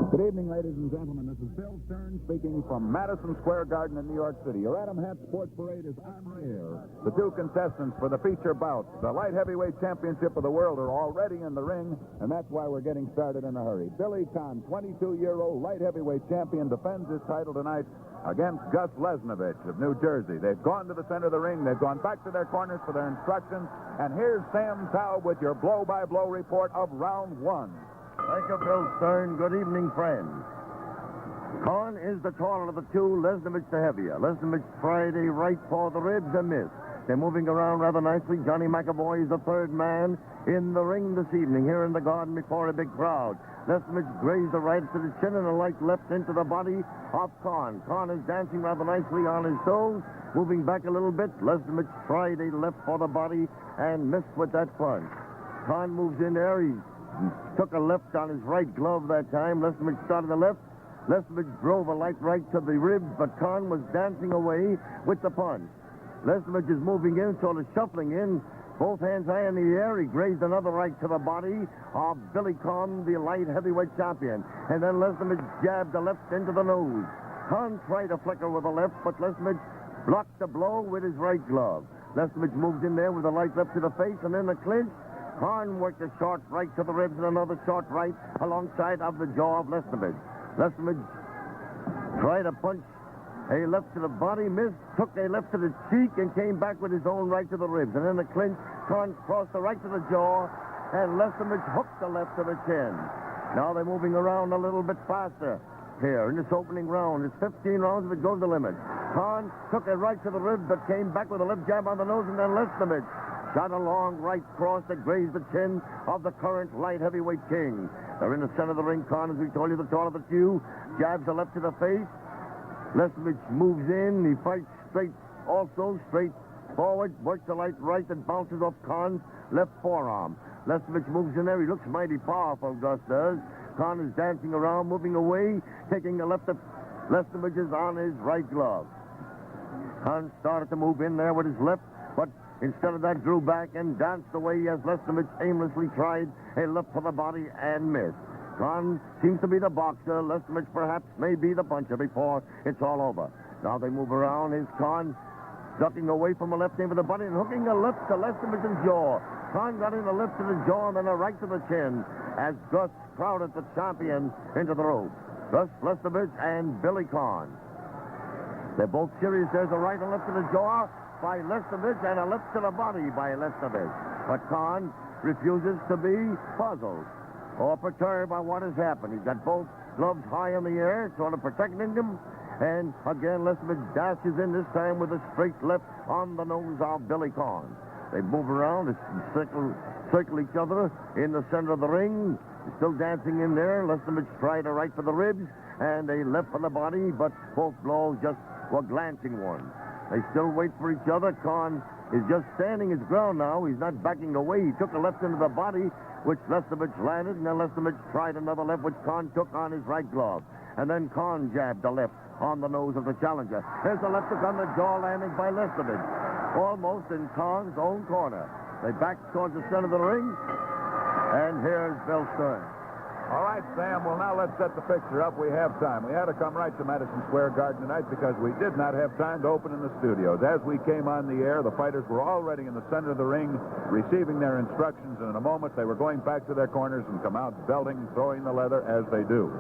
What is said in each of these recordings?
Good evening, ladies and gentlemen. This is Bill Stern speaking from Madison Square Garden in New York City. Your Adam Hat Sports Parade is on the air. The two contestants for the feature bout, the light heavyweight championship of the world, are already in the ring, and that's why we're getting started in a hurry. Billy Conn, 22-year-old light heavyweight champion, defends his title tonight against Gus Lesnevich of New Jersey. They've gone to the center of the ring. They've gone back to their corners for their instructions. And here's Sam Taub with your blow-by-blow report of round one. Thank you, Bill Stern. Good evening, friends. Conn is the taller of the two, Lesnevich the heavier. Lesnevich tried a right for the ribs and missed. They're moving around rather nicely. Johnny McAvoy is the third man in the ring this evening here in the Garden before a big crowd. Lesnevich grazed the right to the chin and a light left into the body of Conn. Conn is dancing rather nicely on his toes, moving back a little bit. Lesnevich tried a left for the body and missed with that punch. Conn moves in there. He took a left on his right glove that time. Lesnevich started the left. Lesnevich drove a light right to the ribs, but Conn was dancing away with the punch. Lesnevich is moving in, sort of shuffling in, both hands high in the air. He grazed another right to the body of Billy Conn, the light heavyweight champion. And then Lesnevich jabbed the left into the nose. Conn tried to flicker with the left, but Lesnevich blocked the blow with his right glove. Lesnevich moved in there with a light left to the face, and in the clinch, Conn worked a short right to the ribs and another short right alongside of the jaw of Lesnevich. Lesnevich tried to punch a left to the body, missed, took a left to the cheek, and came back with his own right to the ribs. And in the clinch, Conn crossed the right to the jaw, and Lesnevich hooked the left to the chin. Now they're moving around a little bit faster here in this opening round. It's 15 rounds if it goes the limit. Conn took a right to the ribs, but came back with a left jab on the nose, and then Lesnevich shot a long right cross that grazed the chin of the current light heavyweight king. They're in the center of the ring. Conn, as we told you, the taller of the two, jabs the left to the face. Lesnevich moves in. He fights straight forward, works the light right that bounces off Conn's left forearm. Lesnevich moves in there. He looks mighty powerful, Gus does. Conn is dancing around, moving away, taking the left of Lesnevich is on his right glove. Conn started to move in there with his left, but instead of that, drew back and danced away as Lesnevich aimlessly tried a left for the body and missed. Conn seems to be the boxer. Lesnevich perhaps may be the puncher before it's all over. Now they move around. Here's Conn ducking away from a left aim for the body and hooking a left to Lesnevich's jaw. Conn got in a left to the jaw and then a right to the chin as Gus crowded the champion into the rope. Gus Lesnevich and Billy Conn. They're both serious. There's a right and left to the jaw by Lesnevich and a left to the body by Lesnevich. But Conn refuses to be puzzled or perturbed by what has happened. He's got both gloves high in the air, sort of protecting him. And again, Lesnevich dashes in this time with a straight left on the nose of Billy Conn. They move around, circle each other in the center of the ring. They're still dancing in there. Lesnevich tried a right for the ribs and a left for the body, but both blows just were glancing ones. They still wait for each other. Conn is just standing his ground now. He's not backing away. He took a left into the body, which Lesnevich landed, and then Lesnevich tried another left, which Conn took on his right glove. And then Conn jabbed the left on the nose of the challenger. There's a left hook on the jaw landing by Lesnevich, almost in Conn's own corner. They back towards the center of the ring, and here's Bill Stern. All right, Sam, well, now let's set the picture up. We have time. We had to come right to Madison Square Garden tonight because we did not have time to open in the studios. As we came on the air, the fighters were already in the center of the ring receiving their instructions, and in a moment they were going back to their corners and come out belting, throwing the leather as they do.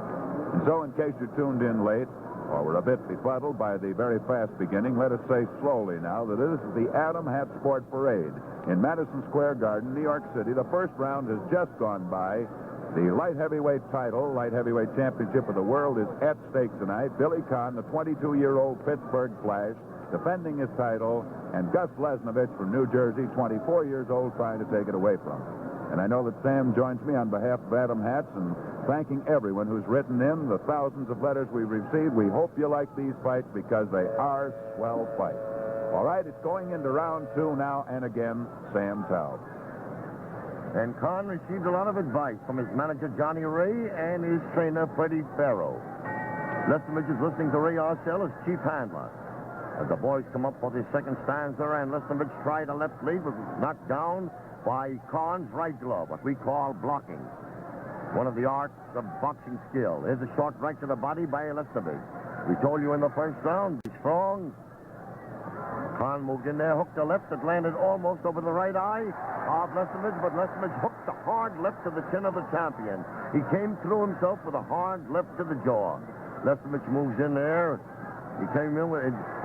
And so in case you tuned in late or were a bit befuddled by the very fast beginning, let us say slowly now that this is the Adam Hat Sport Parade in Madison Square Garden, New York City. The first round has just gone by. The light heavyweight title, light heavyweight championship of the world, is at stake tonight. Billy Conn, the 22-year-old Pittsburgh Flash, defending his title, and Gus Lesnevich from New Jersey, 24 years old, trying to take it away from him. And I know that Sam joins me on behalf of Adam Hats in thanking everyone who's written in, the thousands of letters we've received. We hope you like these fights because they are swell fights. All right, it's going into round two now, and again, Sam Taub. And Conn received a lot of advice from his manager, Johnny Ray, and his trainer, Freddie Farrow. Lesnevich is listening to Ray Arcel as chief handler. As the boys come up for the second stanza, and Lesnevich tried a left lead, but was knocked down by Conn's right glove, what we call blocking. One of the arts of boxing skill. Here's a short right to the body by Lesnevich. We told you in the first round, he's strong. Conn moved in there, hooked a left that landed almost over the right eye of Lesnevich, but Lesnevich hooked a hard left to the chin of the champion. He came through himself with a hard left to the jaw. Lesnevich moves in there. He came in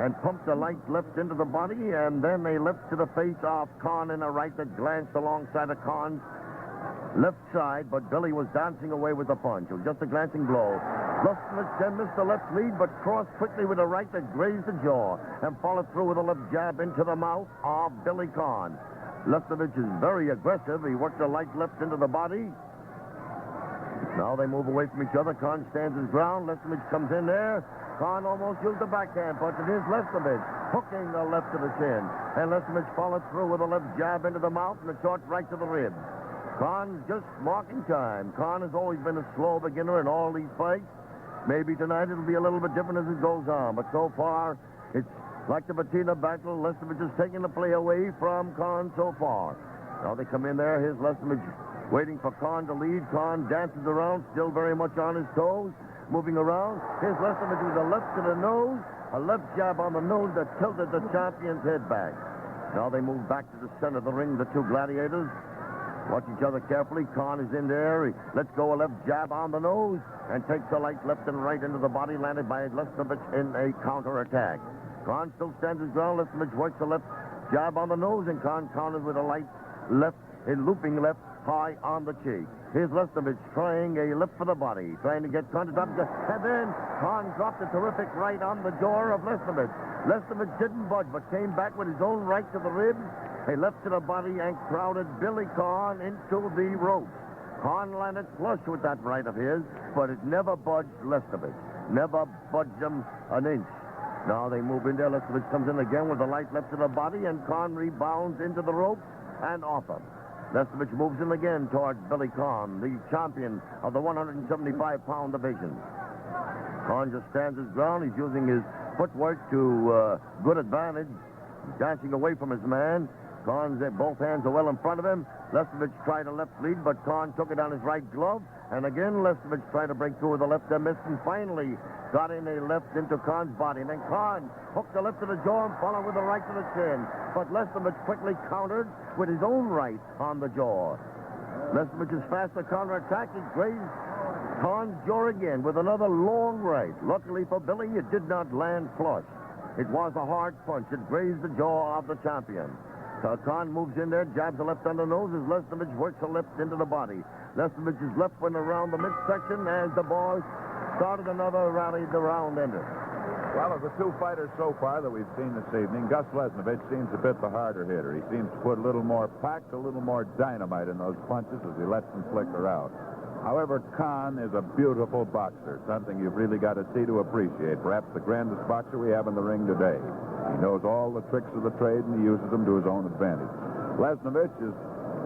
and pumped a light left into the body, and then a left to the face of Conn and a right that glanced alongside of Conn's left side, but Billy was dancing away with the punch. It was just a glancing blow. Lesnevich then missed the left lead, but crossed quickly with a right that grazed the jaw and followed through with a left jab into the mouth of Billy Conn. Lesnevich is very aggressive. He worked a light left into the body. Now they move away from each other. Conn stands his ground. Lesnevich comes in there. Conn almost used the backhand punch. It is Lesnevich hooking the left to the chin. And Lesnevich followed through with a left jab into the mouth and a short right to the ribs. Conn's just marking time. Conn has always been a slow beginner in all these fights. Maybe tonight it'll be a little bit different as it goes on. But so far, it's like the Batina battle. Lesnevich is taking the play away from Conn so far. Now they come in there. Here's Lesnevich waiting for Conn to lead. Conn dances around, still very much on his toes, moving around. Here's Lesnevich with a left to the nose, a left jab on the nose that tilted the champion's head back. Now they move back to the center of the ring, the two gladiators. Watch each other carefully. Conn is in there. He lets go a left jab on the nose and takes a light left and right into the body, landed by Lesnevich in a counterattack. Conn still stands his ground. Lesnevich works a left jab on the nose, and Conn counters with a light left, a looping left, high on the cheek. Here's Lesnevich trying a lift for the body, trying to get Conn to drop, and then Conn dropped a terrific right on the jaw of Lesnevich. Lesnevich didn't budge, but came back with his own right to the ribs, a left to the body, and crowded Billy Conn into the ropes. Conn landed flush with that right of his, but it never budged Lesnevich. Never budged him an inch. Now they move in there. Lesnevich comes in again with a light left to the body, and Conn rebounds into the ropes and off him. Lesnevich moves in again towards Billy Conn, the champion of the 175-pound division. Conn just stands his ground. He's using his footwork to good advantage. He's dancing away from his man. Conn's both hands are well in front of him. Lesnevich tried a left lead, but Conn took it on his right glove. And again, Lesnevich tried to break through with a left and missed, and finally got in a left into Conn's body. And then Conn hooked the left to the jaw and followed with a right to the chin. But Lesnevich quickly countered with his own right on the jaw. Lesnevich's faster counterattack, he grazed Conn's jaw again with another long right. Luckily for Billy, it did not land flush. It was a hard punch. It grazed the jaw of the champion. Conn moves in there, jabs a left on the nose as Lesnevich works a left into the body. Lesnevich's left went around the midsection as the boys started another rally. The round ended. Well, of the two fighters so far that we've seen this evening, Gus Lesnevich seems a bit the harder hitter. He seems to put a little more pack, a little more dynamite in those punches as he lets them flicker out. However, Conn is a beautiful boxer, something you've really got to see to appreciate. Perhaps the grandest boxer we have in the ring today. He knows all the tricks of the trade, and he uses them to his own advantage. Lesnevich is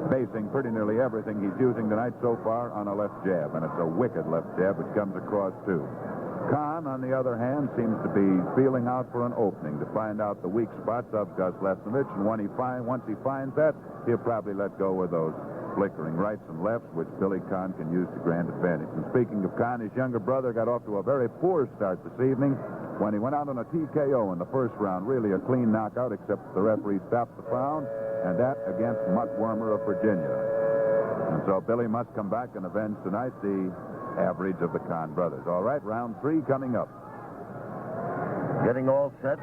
basing pretty nearly everything he's using tonight so far on a left jab, and it's a wicked left jab which comes across, too. Conn, on the other hand, seems to be feeling out for an opening to find out the weak spots of Gus Lesnevich, and once he finds that, he'll probably let go of those flickering rights and lefts, which Billy Conn can use to grand advantage. And speaking of Conn, his younger brother got off to a very poor start this evening when he went out on a TKO in the first round. Really a clean knockout, except the referee stopped the round, and that against Mutt Wormer of Virginia. And so Billy must come back and avenge tonight the average of the Conn brothers. All right, round 3 coming up. Getting all set.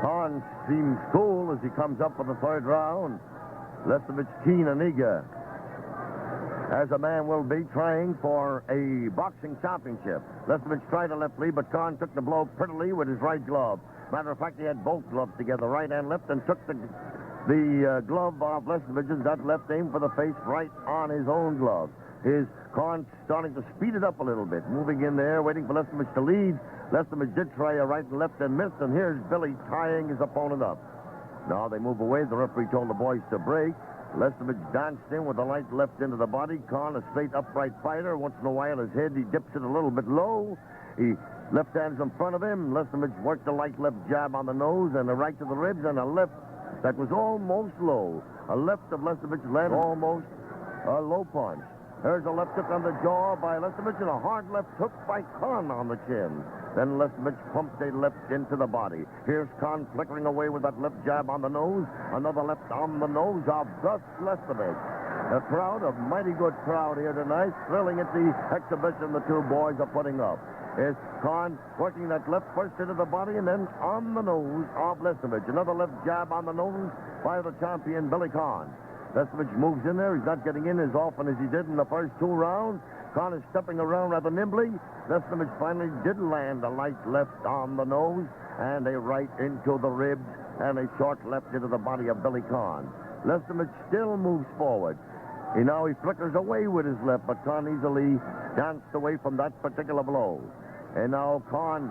Conn seems cool as he comes up for the third round. Lesnevich keen and eager, as a man will be trying for a boxing championship. Lesnevich tried a left lead, but Conn took the blow prettily with his right glove. Matter of fact, he had both gloves together, right and left, and took the glove off Lesnevich's. That left aim for the face right on his own glove. His Conn starting to speed it up a little bit, moving in there, waiting for Lesnevich to lead. Lesnevich did try a right and left and missed, and here's Billy tying his opponent up. Now they move away. The referee told the boys to break. Lesnevich danced in with a light left into the body. Conn, a straight upright fighter. Once in a while, his head, he dips it a little bit low. He left hand's in front of him. Lesnevich worked a light left jab on the nose and a right to the ribs and a left that was almost low. A left of Lesnevich landed almost a low punch. There's a left hook on the jaw by Lesnevich and a hard left hook by Conn on the chin. Then Lesnevich pumped a left into the body. Here's Conn flickering away with that left jab on the nose. Another left on the nose of Gus Lesnevich. A crowd, a mighty good crowd here tonight, thrilling at the exhibition the two boys are putting up. It's Conn working that left first into the body and then on the nose of Lesnevich. Another left jab on the nose by the champion, Billy Conn. Lesnevich moves in there. He's not getting in as often as he did in the first two rounds. Conn is stepping around rather nimbly. Lesnevich finally did land a light left on the nose and a right into the ribs and a short left into the body of Billy Conn. Lesnevich still moves forward. Now he flickers away with his left, but Conn easily danced away from that particular blow. And now Conn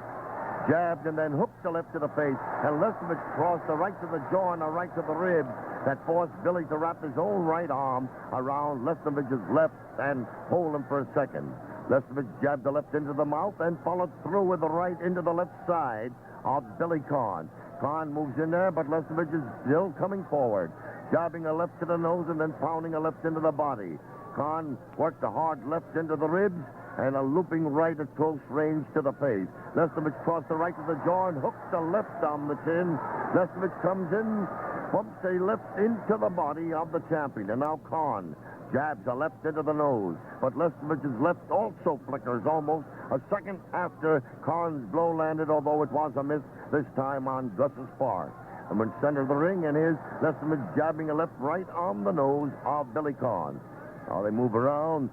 jabbed and then hooked the left to the face, and Lesnevich crossed the right to the jaw and the right to the ribs that forced Billy to wrap his own right arm around Lesnevich's left and hold him for a second. Lesnevich jabbed the left into the mouth and followed through with the right into the left side of Billy Conn. Conn moves in there, but Lesnevich is still coming forward, jabbing a left to the nose and then pounding a left into the body. Conn worked a hard left into the ribs and a looping right at close range to the face. Lesnevich crossed the right to the jaw and hooked the left on the chin. Lesnevich comes in, bumps a left into the body of the champion. And now Conn jabs a left into the nose. But Lesnevich's left also flickers almost a second after Conn's blow landed, although it was a miss this time on Gus's part. And in center of the ring, and here's Lesnevich jabbing a left right on the nose of Billy Conn. Now they move around.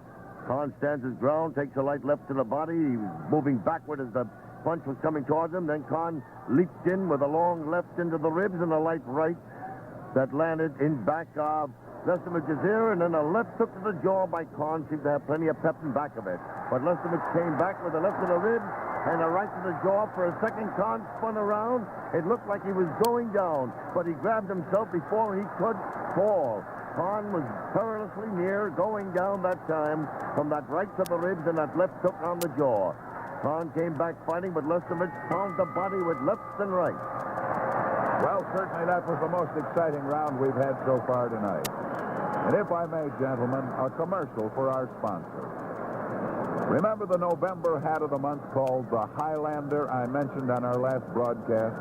Conn stands his ground, takes a light left to the body. He was moving backward as the punch was coming towards him. Then Conn leaped in with a long left into the ribs and a light right that landed in back of Lesnevich's ear, and then a left hook to the jaw by Conn. Seemed to have plenty of pep in back of it. But Lesnevich came back with a left to the ribs and a right to the jaw. For a second, Conn spun around. It looked like he was going down, but he grabbed himself before he could fall. Conn was perilously near going down that time from that right to the ribs and that left hook on the jaw. Conn came back fighting, but Lesnevich pounded the body with lefts and rights. Well, certainly that was the most exciting round we've had so far tonight. And if I may, gentlemen, a commercial for our sponsor. Remember the November hat of the month called the Highlander I mentioned on our last broadcast?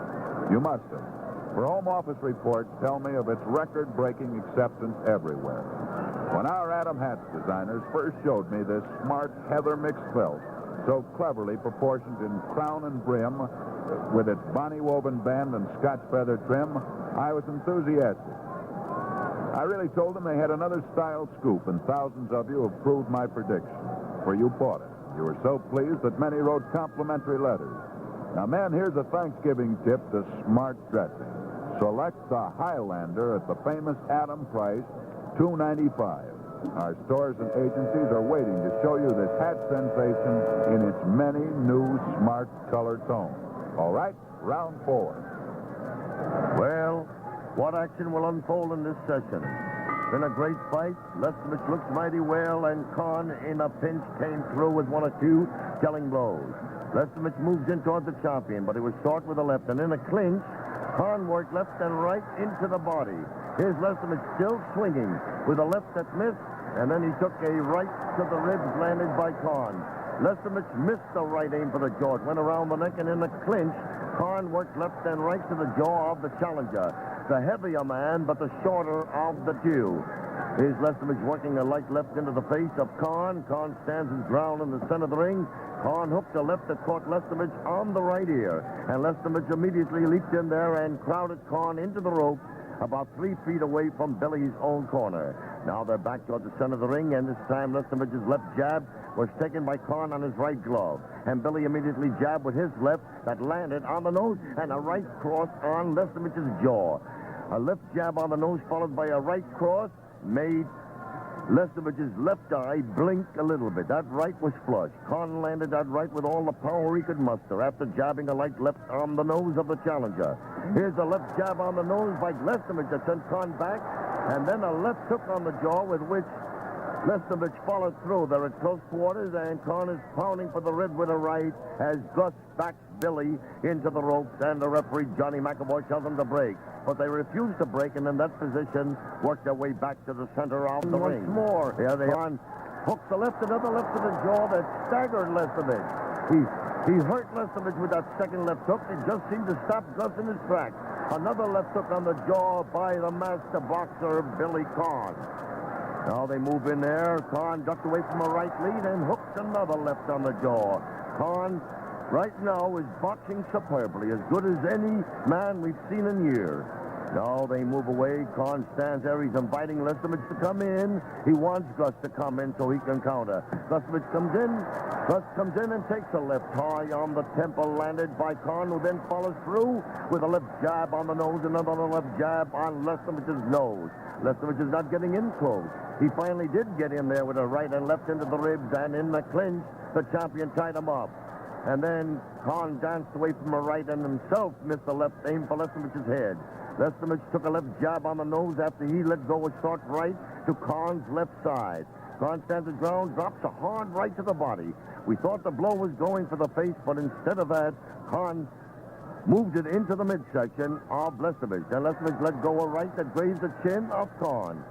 You must have. For Home Office reports tell me of its record-breaking acceptance everywhere. When our Adam Hats designers first showed me this smart heather mixed felt, so cleverly proportioned in crown and brim, with its bonny woven band and Scotch feather trim, I was enthusiastic. I really told them they had another style scoop, and thousands of you have proved my prediction, for you bought it. You were so pleased that many wrote complimentary letters. Now, men, here's a Thanksgiving tip to smart dressing. Select the Highlander at the famous Adam price, $2.95. Our stores and agencies are waiting to show you this hat sensation in its many new smart color tones. All right, round 4. Well, what action will unfold in this session? Been a great fight. Lesnevich looks mighty well, and Conn, in a pinch, came through with one or two killing blows. Lesnevich moves in toward the champion, but he was short with the left, and in a clinch, Conn worked left and right into the body. Here's Lesnevich still swinging with a left that missed, and then he took a right to the ribs landed by Conn. Lesnevich missed the right aim for the jaw. It went around the neck, and in the clinch, Conn worked left and right to the jaw of the challenger. The heavier man, but the shorter of the two. Here's Lesnevich working a light left into the face of Conn. Conn stands his ground in the center of the ring. Conn hooked a left that caught Lesnevich on the right ear. And Lesnevich immediately leaped in there and crowded Conn into the ropes about 3 feet away from Billy's own corner. Now they're back toward the center of the ring, and this time Lesnevich's left jab was taken by Conn on his right glove. And Billy immediately jabbed with his left that landed on the nose, and a right cross on Lesnevich's jaw. A left jab on the nose followed by a right cross made Lesnevich's left eye blink a little bit. That right was flush. Conn landed that right with all the power he could muster after jabbing a light left on the nose of the challenger. Here's a left jab on the nose by Lesnevich that sent Conn back, and then a left hook on the jaw with which Lesnevich followed through. They're at close quarters, and Conn is pounding for the rib with a right as Gus backs Billy into the ropes, and the referee, Johnny McAvoy, tells them to break. But they refuse to break, and in that position, work their way back to the center of the ring. Once more, here they are. hooks the left, another left to the jaw that staggered Lesnevich. He hurt Lesnevich with that second left hook. It just seemed to stop Gus in his tracks. Another left hook on the jaw by the master boxer, Billy Conn. Now they move in there. Conn ducked away from a right lead and hooked another left on the jaw. Conn, right now, is boxing superbly, as good as any man we've seen in years. Now they move away. Conn stands there. He's inviting Lesnevich to come in. He wants Gus to come in so he can counter. Lesnevich comes in. Gus comes in and takes a left high on the temple, landed by Conn, who then follows through with a left jab on the nose, another left jab on Lesnevich's nose. Lesnevich is not getting in close. He finally did get in there with a right and left into the ribs, and in the clinch, the champion tied him up. And then Conn danced away from a right and himself missed a left aim for Lesnevich's head. Lesnevich took a left jab on the nose after he let go a short right to Conn's left side. Conn stands his ground, drops a hard right to the body. We thought the blow was going for the face, but instead of that, Conn moved it into the midsection of Lesnevich. And Lesnevich let go a right that grazed the chin of Conn.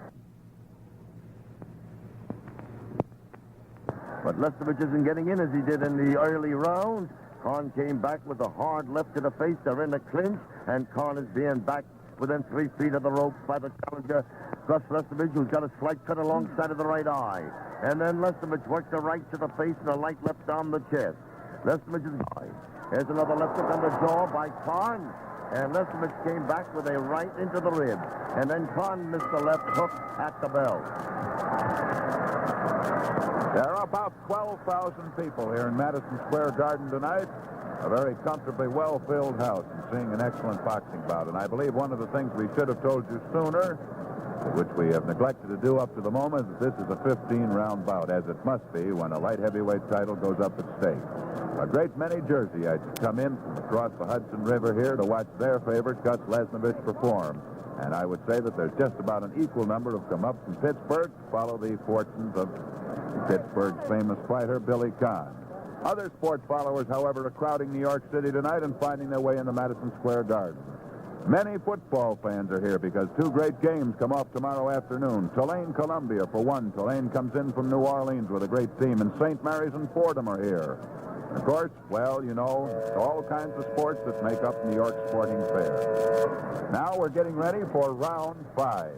But Lesnevich isn't getting in as he did in the early round. Conn came back with a hard left to the face. They're in a clinch, and Conn is being back within 3 feet of the rope by the challenger, Gus Lesnevich, who's got a slight cut alongside of the right eye. And then Lesnevich worked a right to the face and a light left on the chest. Lesnevich's eye. There's another left hook on the jaw by Conn. And Lesnevich came back with a right into the rib. And then Conn missed the left hook at the bell. There are about 12,000 people here in Madison Square Garden tonight. A very comfortably well-filled house and seeing an excellent boxing bout. And I believe one of the things we should have told you sooner, which we have neglected to do up to the moment, is that this is a 15-round bout, as it must be when a light heavyweight title goes up at stake. A great many Jerseyites come in from across the Hudson River here to watch their favorite, Gus Lesnevich, perform. And I would say that there's just about an equal number who've come up from Pittsburgh to follow the fortunes of Pittsburgh's famous fighter, Billy Conn. Other sports followers, however, are crowding New York City tonight and finding their way into Madison Square Garden. Many football fans are here because 2 great games come off tomorrow afternoon. Tulane, Columbia, for one. Tulane comes in from New Orleans with a great team, and St. Mary's and Fordham are here. Of course, well, you know, all kinds of sports that make up New York's sporting fair. Now we're getting ready for round 5.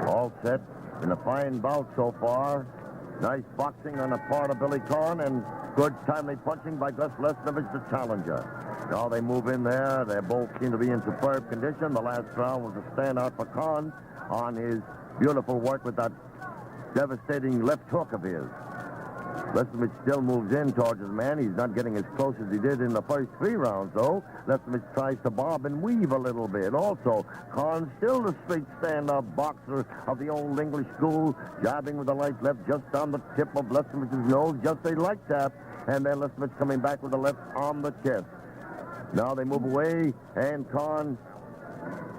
All set in a fine bout so far. Nice boxing on the part of Billy Conn and good timely punching by Gus Lesnevich, the challenger. Now they move in there. They both seem to be in superb condition. The last round was a standout for Conn on his beautiful work with that devastating left hook of his. Lesnevich still moves in towards his man. He's not getting as close as he did in the first 3 rounds, though. Lesnevich tries to bob and weave a little bit. Also, Conn, still the straight stand-up boxer of the old English school, jabbing with the light left just on the tip of Lesnevich's nose, just a light tap, and then Lesnevich coming back with the left on the chest. Now they move away, and Conn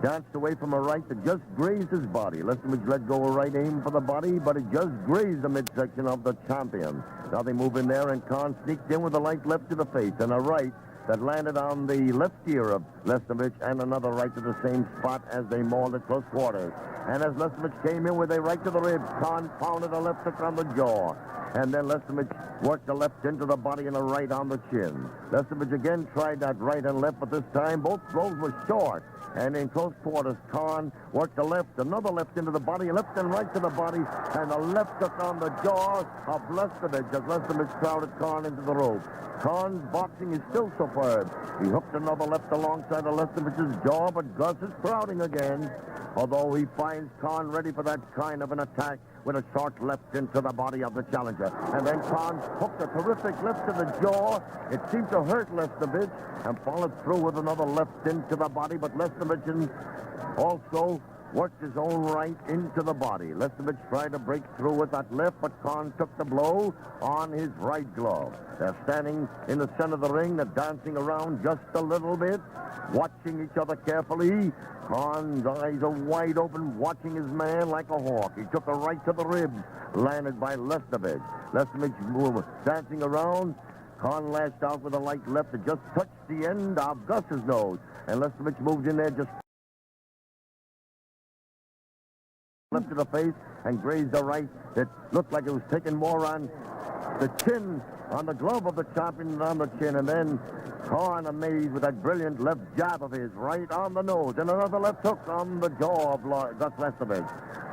danced away from a right that just grazed his body. Lesnevich let go a right aim for the body, but it just grazed the midsection of the champion. Now they move in there, and Conn sneaked in with a light left to the face and a right that landed on the left ear of Lesnevich, and another right to the same spot as they mauled at close quarters. And as Lesnevich came in with a right to the ribs, Conn pounded a left hook on the jaw. And then Lesnevich worked a left into the body and a right on the chin. Lesnevich again tried that right and left, but this time both blows were short. And in close quarters, Conn worked a left, another left into the body, left and right to the body, and a left hook on the jaw of Lesnevich as Lesnevich crowded Conn into the rope. Conn's boxing is still superb. He hooked another left alongside of Lesnevich's jaw, but Gus is crowding again, although he finds Conn ready for that kind of an attack with a short left into the body of the challenger. And then Conn hooked a terrific left to the jaw. It seemed to hurt Lesnevich and followed through with another left into the body, but Lesnevich also worked his own right into the body. Lesnevich tried to break through with that left, but Conn took the blow on his right glove. They're standing in the center of the ring. They're dancing around just a little bit, watching each other carefully. Conn's eyes are wide open, watching his man like a hawk. He took a right to the ribs, landed by Lesnevich. Lesnevich dancing around. Conn lashed out with a light left that just touched the end of Gus's nose. And Lesnevich moved in there just left to the face and grazed the right. It looked like it was taking more on the chin, on the glove of the champion than on the chin. And then Conn, amazed with that brilliant left jab of his, right on the nose. And another left hook on the jaw of Gus Lesnevich.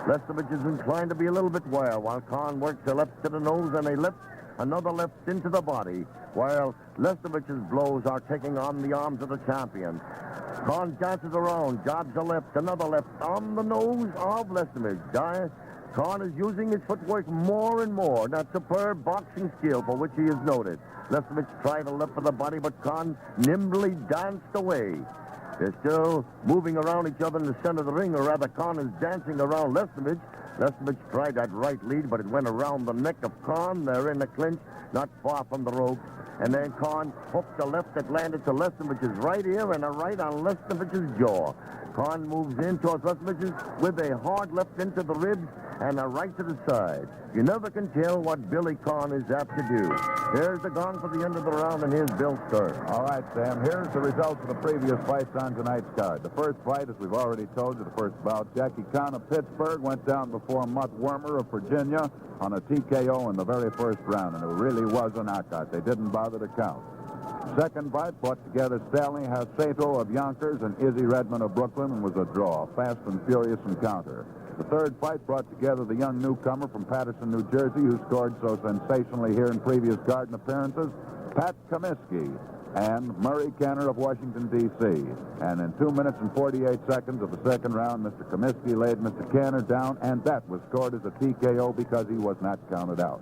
Lesnevich is inclined to be a little bit wild while Conn works a left to the nose and a left, another left into the body, while Lesnevich's blows are taking on the arms of the champion. Conn dances around, jabs a left, another left on the nose of Lesnevich. Conn is using his footwork more and more, that superb boxing skill for which he is noted. Lesnevich tried a left for the body, but Conn nimbly danced away. They're still moving around each other in the center of the ring, or rather Conn is dancing around Lesnevich. Lesnevich tried that right lead, but it went around the neck of Conn. They're in the clinch, not far from the ropes. And then Conn hooked a left that landed to Lesnevich's right ear and a right on Lesnevich's jaw. Conn moves in towards Lesnevich's with a hard left into the ribs and a right to the side. You never can tell what Billy Conn is apt to do. Here's the gong for the end of the round, and here's Bill Stern. All right, Sam, here's the results of the previous fights on tonight's card. The first fight, as we've already told you, the first bout, Jackie Conn of Pittsburgh went down before Mutt Wormer of Virginia on a TKO in the very first round, and it really was a knockout. They didn't bother to count. Second fight brought together Stanley Hasato of Yonkers and Izzy Redmond of Brooklyn and was a draw, fast and furious encounter. The third fight brought together the young newcomer from Paterson, New Jersey, who scored so sensationally here in previous Garden appearances, Pat Comiskey, and Murray Kenner of Washington, D.C. And in 2 minutes and 48 seconds of the second round, Mr. Comiskey laid Mr. Kenner down, and that was scored as a TKO because he was not counted out.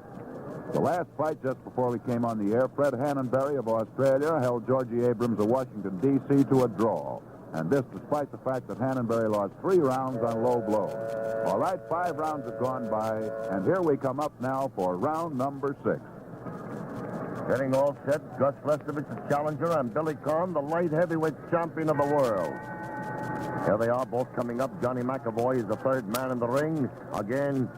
The last fight, just before we came on the air, Fred Hannonberry of Australia held Georgie Abrams of Washington, D.C. to a draw. And this despite the fact that Hannonberry lost 3 rounds on low blows. All right, 5 rounds have gone by, and here we come up now for round number 6. Getting all set, Gus Lesnevich, the challenger, and Billy Conn, the light heavyweight champion of the world. Here they are, both coming up. Johnny McAvoy is the third man in the ring. Again,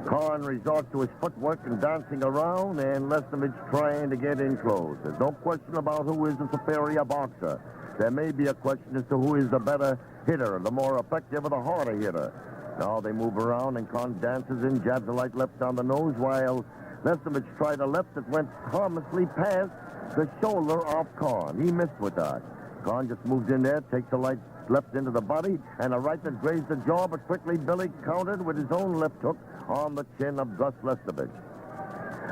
Conn resorts to his footwork and dancing around, and Lesnevich trying to get in close. There's no question about who is the superior boxer. There may be a question as to who is the better hitter, the more effective or the harder hitter. Now they move around, and Conn dances in, jabs a light left on the nose, while Lesnevich tried a left that went harmlessly past the shoulder of Conn. He missed with that. Conn just moves in there, takes a light left into the body, and a right that grazed the jaw, but quickly Billy countered with his own left hook on the chin of Gus Lesnevich.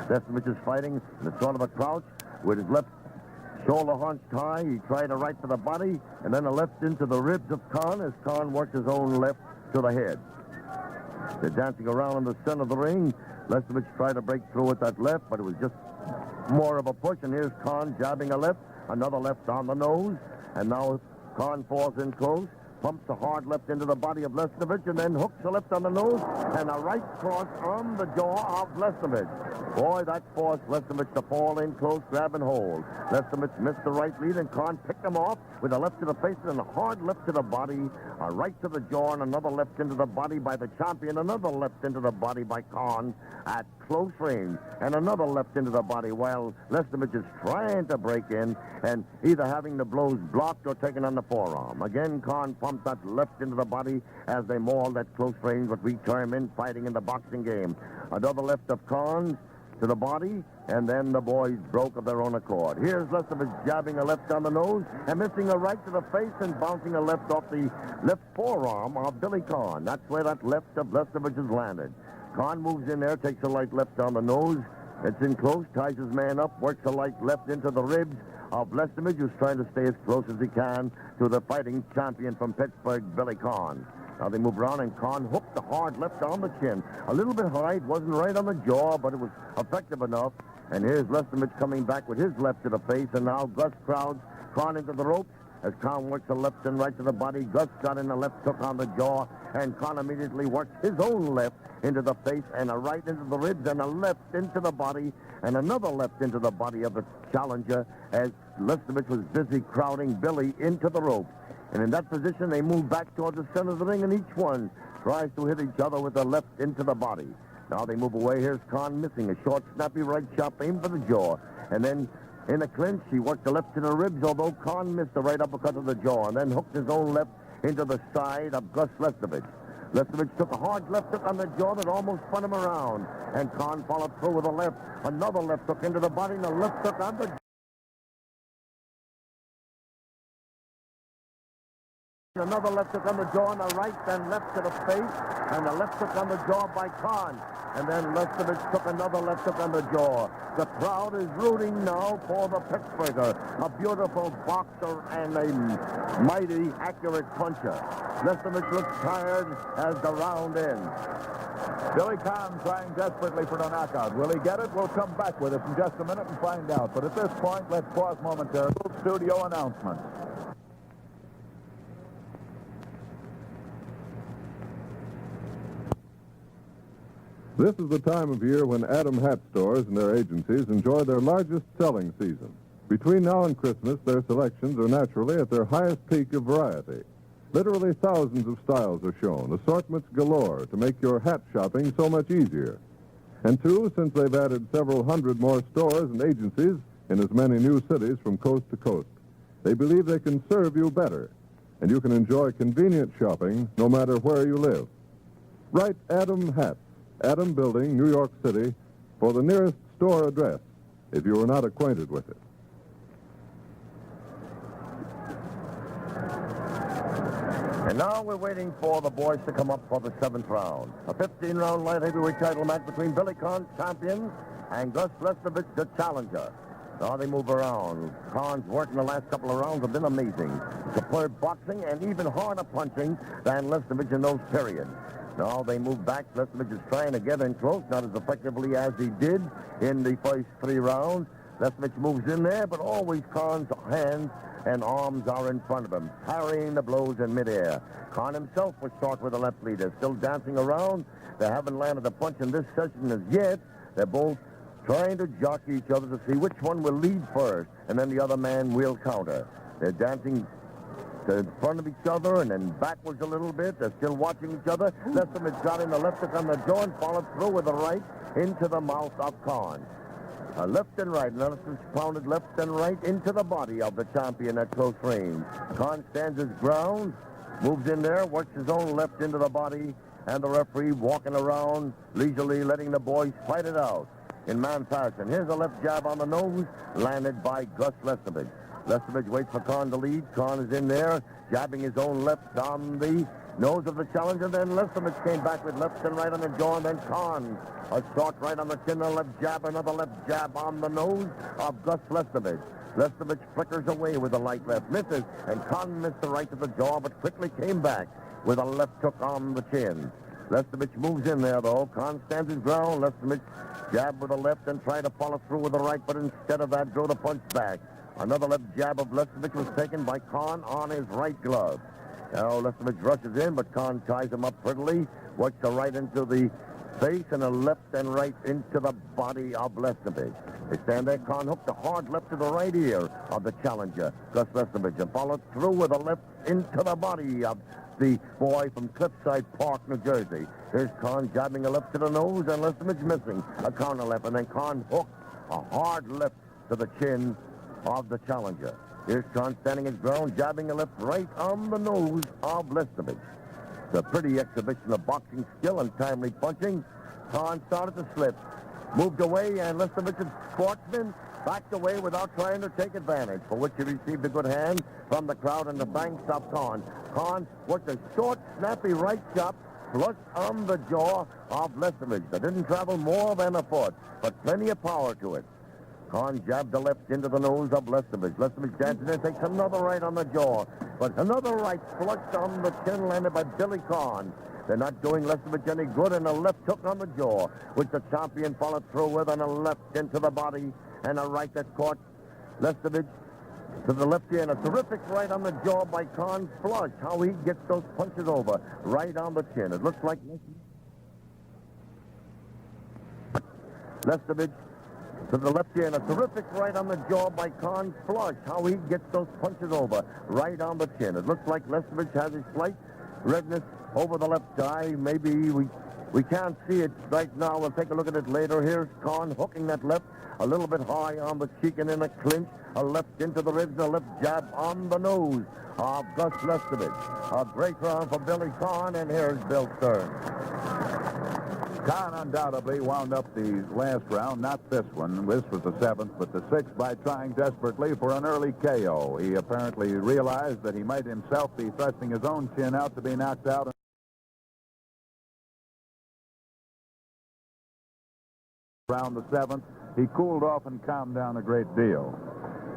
Lesnevich is fighting in a sort of a crouch with his left shoulder hunched high. He tried a right to the body and then a left into the ribs of Conn as Conn worked his own left to the head. They're dancing around in the center of the ring. Lesnevich tried to break through with that left, but it was just more of a push. And here's Conn jabbing a left, another left on the nose. And now Conn falls in close, pumps a hard left into the body of Lesnevich, and then hooks a left on the nose and a right cross on the jaw of Lesnevich. Boy, that forced Lesnevich to fall in close, grab and hold. Lesnevich missed the right lead, and Conn picked him off with a left to the face and a hard left to the body, a right to the jaw, and another left into the body by the champion, another left into the body by Conn at close range, and another left into the body while Lesnevich is trying to break in and either having the blows blocked or taken on the forearm. Again, Conn pumped that left into the body as they mauled at close range, what we term infighting in the boxing game. Another left of Conn to the body, and then the boys broke of their own accord. Here's Lesnevich jabbing a left on the nose and missing a right to the face and bouncing a left off the left forearm of Billy Conn. That's where that left of Lesnevich has landed. Conn moves in there, takes a light left on the nose. It's in close, ties his man up, works a light left into the ribs of Lesnevich, who's trying to stay as close as he can to the fighting champion from Pittsburgh, Billy Conn. Now they move around, and Conn hooked the hard left on the chin. A little bit high, it wasn't right on the jaw, but it was effective enough. And here's Lesnevich coming back with his left to the face, and now Gus crowds Conn into the ropes. As Conn works a left and right to the body, Gus got in a left hook on the jaw, and Conn immediately worked his own left into the face, and a right into the ribs, and a left into the body, and another left into the body of the challenger as Lesnevich was busy crowding Billy into the ropes. And in that position, they move back towards the center of the ring, and each one tries to hit each other with a left into the body. Now they move away. Here's Conn missing a short, snappy right chop aimed for the jaw. And then in a clinch, he worked the left to the ribs, although Conn missed the right uppercut of the jaw, and then hooked his own left into the side of Gus Lesnevich. Lesnevich took a hard left hook on the jaw that almost spun him around. And Conn followed through with a left. Another left hook into the body and a left hook on the jaw. Another left hook on the jaw on the right, then left to the face, and a left hook on the jaw by Conn. And then Lesnevich took another left hook on the jaw. The crowd is rooting now for the Pittsburgher, a beautiful boxer and a mighty accurate puncher. Lesnevich looks tired as the round ends. Billy Conn trying desperately for the knockout. Will he get it? We'll come back with it in just a minute and find out. But at this point, let's pause momentarily. Studio announcement. This is the time of year when Adam hat stores and their agencies enjoy their largest selling season. Between now and Christmas, their selections are naturally at their highest peak of variety. Literally thousands of styles are shown, assortments galore to make your hat shopping so much easier. And two, since they've added several hundred more stores and agencies in as many new cities from coast to coast, they believe they can serve you better, and you can enjoy convenient shopping no matter where you live. Write Adam Hats, Adam Building, New York City, for the nearest store address, if you are not acquainted with it. And now we're waiting for the boys to come up for the 7th round. A 15-round light heavyweight title match between Billy Conn, champion, and Gus Lesnevich, the challenger. Now they move around. Conn's work in the last couple of rounds have been amazing. Superb boxing and even harder punching than Lesnevich in those periods. Now they move back. Lesnevich is trying to get in close, not as effectively as he did in the first 3 rounds. Lesnevich moves in there, but always Conn's hands and arms are in front of him, parrying the blows in midair. Conn himself was short with the left lead. They're still dancing around. They haven't landed a punch in this session as yet. They're both trying to jockey each other to see which one will lead first, and then the other man will counter. They're dancing to in front of each other and then backwards a little bit. They're still watching each other. Lesnevich got in the left hook on the jaw and followed through with the right into the mouth of Conn. Left and right. Lesnevich pounded left and right into the body of the champion at close range. Conn stands his ground, moves in there, works his own left into the body, and the referee walking around leisurely, letting the boys fight it out in man fashion. Here's a left jab on the nose, landed by Gus Lesnevich. Lesnevich waits for Conn to lead. Conn is in there, jabbing his own left on the nose of the challenger. Then Lesnevich came back with left and right on the jaw, and then Conn, a short right on the chin, a left jab, another left jab on the nose of Gus Lesnevich. Lesnevich flickers away with a light left, misses, and Conn missed the right to the jaw, but quickly came back with a left hook on the chin. Lesnevich moves in there, though. Conn stands his ground. Lesnevich jabbed with the left and tried to follow through with the right, but instead of that, drew the punch back. Another left jab of Lesnevich was taken by Conn on his right glove. Now Lesnevich rushes in, but Conn ties him up prettily, works a right into the face and a left and right into the body of Lesnevich. They stand there. Conn hooked a hard left to the right ear of the challenger, Gus Lesnevich, and followed through with a left into the body of the boy from Cliffside Park, New Jersey. Here's Conn jabbing a left to the nose, and Lesnevich missing a counter left, and then Conn hooked a hard left to the chin of the challenger. Here's Conn standing his ground, jabbing a left right on the nose of Lesnevich. It's a pretty exhibition of boxing skill and timely punching. Conn started to slip, moved away, and Lesnevich's sportsman backed away without trying to take advantage, for which he received a good hand from the crowd, and the thanks of Conn. Conn worked a short, snappy right chop flush on the jaw of Lesnevich. That didn't travel more than a foot, but plenty of power to it. Conn jabbed the left into the nose of Lesnevich. Lesnevich dances in, takes another right on the jaw, but another right flushed on the chin landed by Billy Conn. They're not doing Lesnevich any good, and a left hook on the jaw, which the champion followed through with, and a left into the body, and a right that caught Lesnevich to the left ear, and a terrific right on the jaw by Conn. Flush how he gets those punches over, right on the chin. It looks like Lesnevich to the left ear, and a terrific right on the jaw by Conn. Flush how he gets those punches over, right on the chin. It looks like Lesnevich has a slight redness over the left eye. Maybe we We can't see it right now. We'll take a look at it later. Here's Conn hooking that left a little bit high on the cheek and in a clinch. A left into the ribs and a left jab on the nose of Gus Lesnevich. A great round for Billy Conn, and here's Bill Stern. Conn undoubtedly wound up the last round, not this one. This was the 7th, but the 6th by trying desperately for an early KO. He apparently realized that he might himself be thrusting his own chin out to be knocked out. Around the 7th, he cooled off and calmed down a great deal.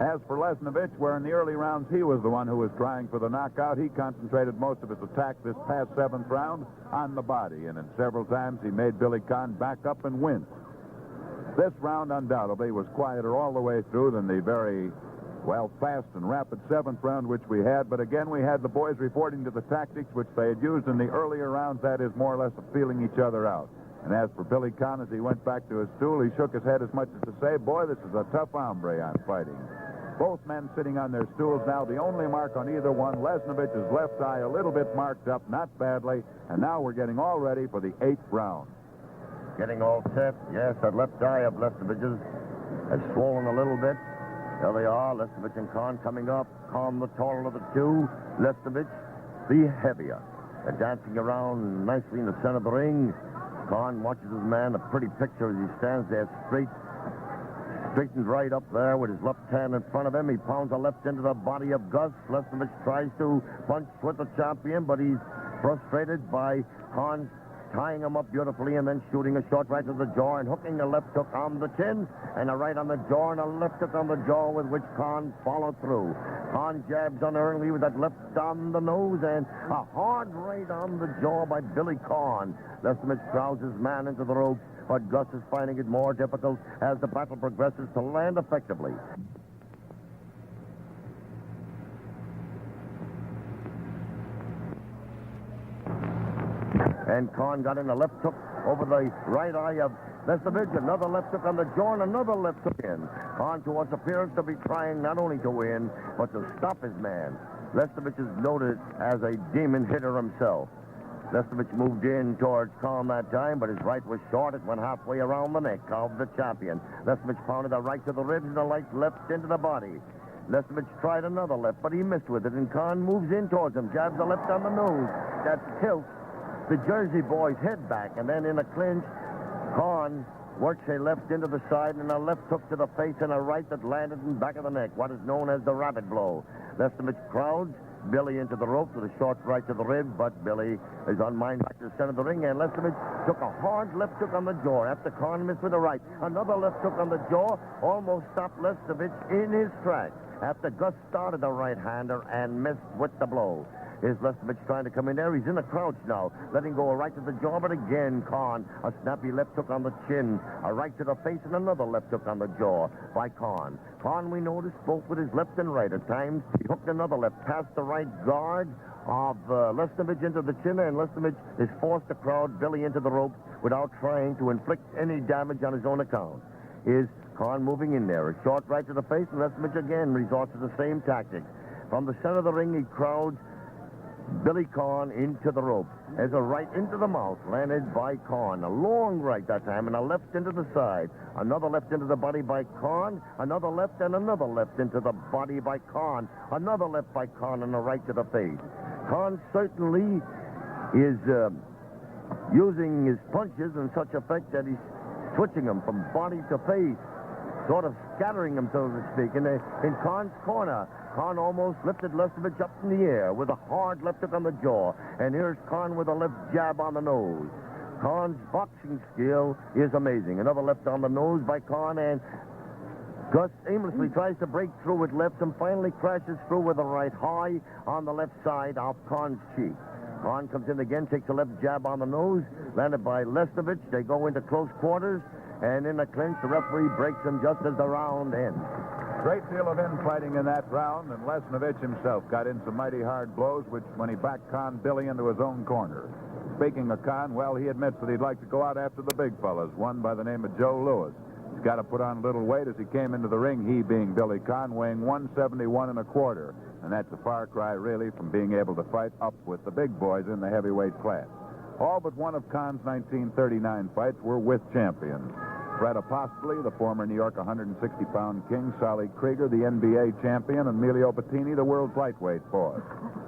As for Lesnevich, where in the early rounds he was the one who was trying for the knockout, he concentrated most of his attack this past 7th round on the body, and in several times he made Billy Conn back up and wince. This round undoubtedly was quieter all the way through than the very, well, fast and rapid 7th round which we had, but again we had the boys reporting to the tactics which they had used in the earlier rounds, that is more or less of feeling each other out. And as for Billy Conn, as he went back to his stool, he shook his head as much as to say, boy, this is a tough hombre I'm fighting. Both men sitting on their stools now. The only mark on either one, Lesnevich's left eye a little bit marked up, not badly. And now we're getting all ready for the 8th round. Getting all set. Yes, that left eye of Lesnevich's has swollen a little bit. There they are, Lesnevich and Conn coming up. Conn the taller of the two. Lesnevich the heavier. They're dancing around nicely in the center of the ring. Conn watches his man, a pretty picture as he stands there straightened right up there with his left hand in front of him. He pounds a left into the body of Gus. Lesnevich tries to punch with the champion, but he's frustrated by Conn tying him up beautifully and then shooting a short right to the jaw and hooking a left hook on the chin and a right on the jaw and a left hook on the jaw with which Conn followed through. Conn jabs unearnedly with that left on the nose and a hard right on the jaw by Billy Conn. Lesnevich crowds his man into the ropes, but Gus is finding it more difficult as the battle progresses to land effectively. And Conn got in a left hook over the right eye of Lesnevich, another left hook on the jaw, and another left hook in. Conn, to us, appears to be trying not only to win, but to stop his man. Lesnevich is noted as a demon hitter himself. Lesnevich moved in towards Conn that time, but his right was short. It went halfway around the neck of the champion. Lesnevich pounded a right to the ribs and a light left into the body. Lesnevich tried another left, but he missed with it, and Conn moves in towards him, jabs a left on the nose. That tilts the Jersey boy's head back, and then in a clinch, Conn works a left into the side and a left hook to the face and a right that landed in the back of the neck, what is known as the rabbit blow. Lesnevich crowds Billy into the rope with a short right to the ribs, but Billy is unminded back to the center of the ring, and Lesnevich took a hard left hook on the jaw after Conn missed with a right. Another left hook on the jaw almost stopped Lesnevich in his tracks after Gus started a right-hander and missed with the blow. Here's Lesnevich trying to come in there. He's in a crouch now, letting go a right to the jaw, but again, Conn, a snappy left hook on the chin, a right to the face, and another left hook on the jaw by Conn. Conn, we noticed, both with his left and right. At times, he hooked another left past the right guard of Lesnevich into the chin, and Lesnevich is forced to crowd Billy into the ropes without trying to inflict any damage on his own account. Here's Conn moving in there. A short right to the face, and Lesnevich again resorts to the same tactic. From the center of the ring, he crowds Billy Conn into the ropes. There's a right into the mouth landed by Conn. A long right that time and a left into the side. Another left into the body by Conn. Another left and another left into the body by Conn. Another left by Conn and a right to the face. Conn certainly is using his punches in such effect that he's switching them from body to face, sort of scattering them, so to speak. In Conn's corner, Conn almost lifted Lesnevich up in the air with a hard left hook on the jaw. And here's Conn with a left jab on the nose. Conn's boxing skill is amazing. Another left on the nose by Conn, and Gus aimlessly tries to break through with left and finally crashes through with a right high on the left side of Conn's cheek. Conn comes in again, takes a left jab on the nose, landed by Lesnevich. They go into close quarters, and in the clinch, the referee breaks him just as the round ends. Great deal of infighting in that round, and Lesnevich himself got in some mighty hard blows, which when he backed Conn Billy into his own corner. Speaking of Conn, well, he admits that he'd like to go out after the big fellas, one by the name of Joe Louis. He's got to put on a little weight as he came into the ring, he being Billy Conn, weighing 171 1/4. And that's a far cry, really, from being able to fight up with the big boys in the heavyweight class. All but one of Conn's 1939 fights were with champions. Fred Apostoli, the former New York 160-pound king, Solly Krieger, the NBA champion, and Emilio Bettini, the world's lightweight boss.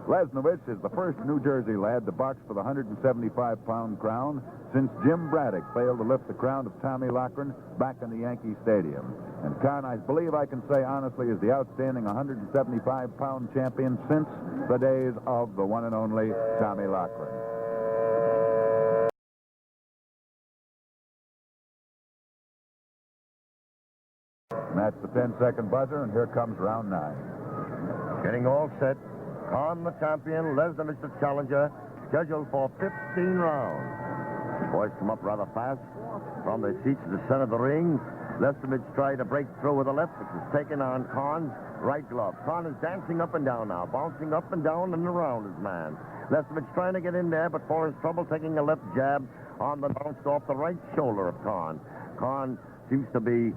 Lesnevich is the first New Jersey lad to box for the 175-pound crown since Jim Braddock failed to lift the crown of Tommy Loughran back in the Yankee Stadium. And Conn, I believe I can say honestly, is the outstanding 175-pound champion since the days of the one and only Tommy Loughran. And that's the 10-second buzzer, and here comes round 9. Getting all set. Conn, the champion, Lesnevich, the challenger, scheduled for 15 rounds. The boys come up rather fast from their seats to the center of the ring. Lesnevich tried to break through with a left, which is taken on Conn's right glove. Conn is dancing up and down now, bouncing up and down and around his man. Lesnevich trying to get in there, but for his trouble, taking a left jab on the bounce off the right shoulder of Conn. Conn seems to be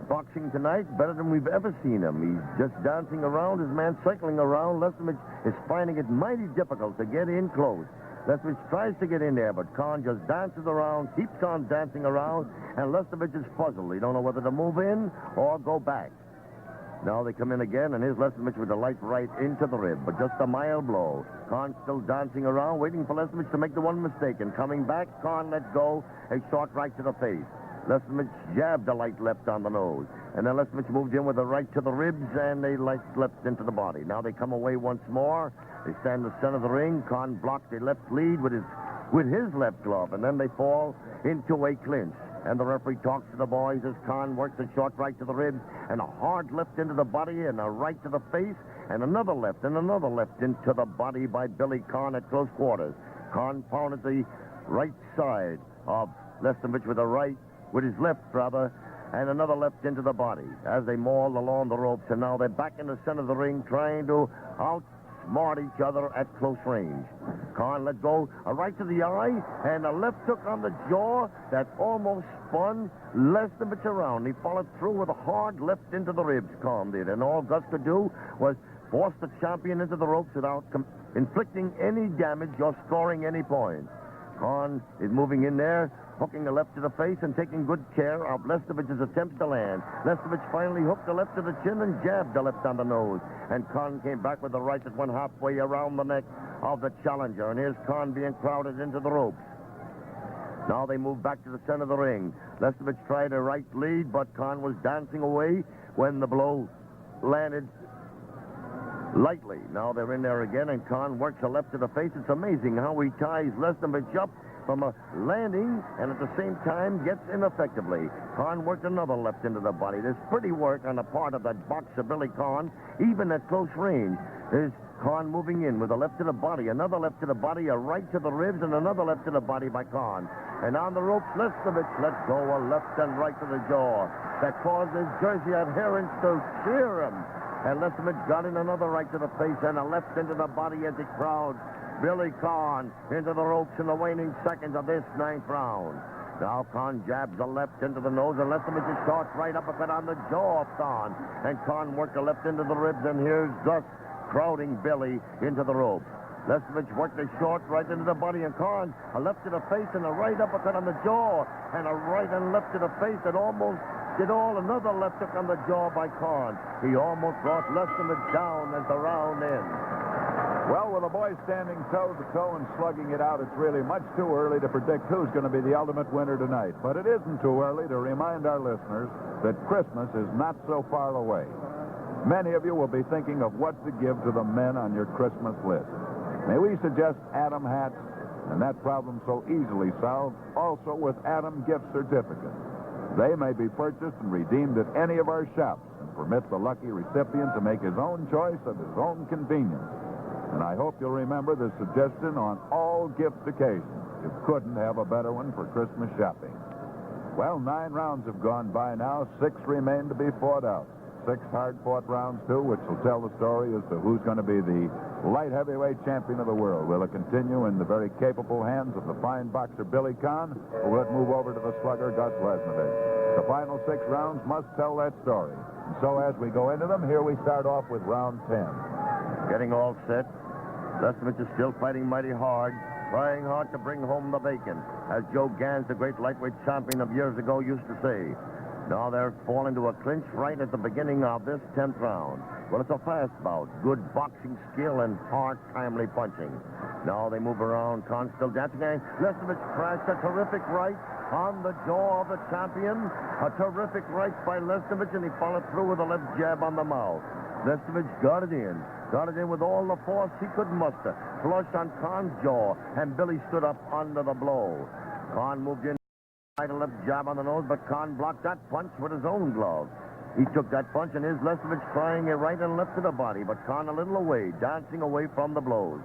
boxing tonight better than we've ever seen him. He's just dancing around, his man circling around. Lesnevich is finding it mighty difficult to get in close. Lesnevich tries to get in there, but Conn just dances around, keeps on dancing around, and Lesnevich is puzzled. He don't know whether to move in or go back. Now they come in again, and here's Lesnevich with the light right into the rib, but just a mild blow. Conn still dancing around, waiting for Lesnevich to make the one mistake, and coming back, Conn let go a short right to the face. Lesnevich jabbed a light left on the nose. And then Lesnevich moved in with a right to the ribs and a light left into the body. Now they come away once more. They stand in the center of the ring. Conn blocked a left lead with his left glove. And then they fall into a clinch. And the referee talks to the boys as Conn works a short right to the ribs and a hard left into the body and a right to the face and another left into the body by Billy Conn at close quarters. Conn pounded the right side of Lesnevich with his left, and another left into the body as they mauled along the ropes, and now they're back in the center of the ring trying to outsmart each other at close range. Conn let go a right to the eye and a left hook on the jaw that almost spun Lesnevich around. He followed through with a hard left into the ribs, Conn did, and all Gus could do was force the champion into the ropes without inflicting any damage or scoring any points. Conn is moving in there, hooking a left to the face and taking good care of Lesnevich's attempts to land. Lesnevich finally hooked a left to the chin and jabbed a left on the nose. And Conn came back with a right that went halfway around the neck of the challenger. And here's Conn being crowded into the ropes. Now they move back to the center of the ring. Lesnevich tried a right lead, but Conn was dancing away when the blow landed lightly. Now they're in there again, and Conn works a left to the face. It's amazing how he ties Lesnevich up from a landing and at the same time gets in effectively. Conn worked another left into the body. There's pretty work on the part of that boxer, Billy Conn, even at close range. There's Conn moving in with a left to the body, another left to the body, a right to the ribs, and another left to the body by Conn. And on the ropes, Lesnevich let go a left and right to the jaw that caused his Jersey adherents to cheer him. And Lesnevich got in another right to the face and a left into the body as he crowds Billy Conn into the ropes in the waning seconds of this 9th round. Now Conn jabs a left into the nose, and Lesnevich is short right uppercut on the jaw of Conn. And Conn worked a left into the ribs, and here's Gus crowding Billy into the ropes. Lesnevich worked a short right into the body, and Conn a left to the face and a right uppercut on the jaw, and a right and left to the face that almost did all. Another left hook on the jaw by Conn. He almost brought Lesnevich down as the round ends. Well, with the boys standing toe-to-toe and slugging it out, it's really much too early to predict who's going to be the ultimate winner tonight. But it isn't too early to remind our listeners that Christmas is not so far away. Many of you will be thinking of what to give to the men on your Christmas list. May we suggest Adam hats, and that problem so easily solved, also with Adam gift certificates. They may be purchased and redeemed at any of our shops and permit the lucky recipient to make his own choice of his own convenience. And I hope you'll remember this suggestion on all gift occasions. You couldn't have a better one for Christmas shopping. Well, 9 rounds have gone by now. 6 remain to be fought out. 6 hard-fought rounds, too, which will tell the story as to who's going to be the light heavyweight champion of the world. Will it continue in the very capable hands of the fine boxer Billy Conn, or will it move over to the slugger Gus Lesnevich? The final 6 rounds must tell that story. And so as we go into them, here we start off with round 10. Getting all set. Lesnevich is still fighting mighty hard. trying hard to bring home the bacon, as Joe Gans, the great lightweight champion of years ago, used to say. Now they're falling to a clinch right at the beginning of this 10th round. Well, it's a fast bout. Good boxing skill and hard, timely punching. Now they move around. Conn still dancing. Lesnevich crashed a terrific right on the jaw of the champion. A terrific right by Lesnevich, and he followed through with a left jab on the mouth. Lesnevich got it in. Got it in with all the force he could muster. Flush on Conn's jaw, and Billy stood up under the blow. Conn moved in. Right a left jab on the nose, but Conn blocked that punch with his own glove. He took that punch, and here's Lesnevich trying a right and left to the body, but Conn a little away, dancing away from the blows.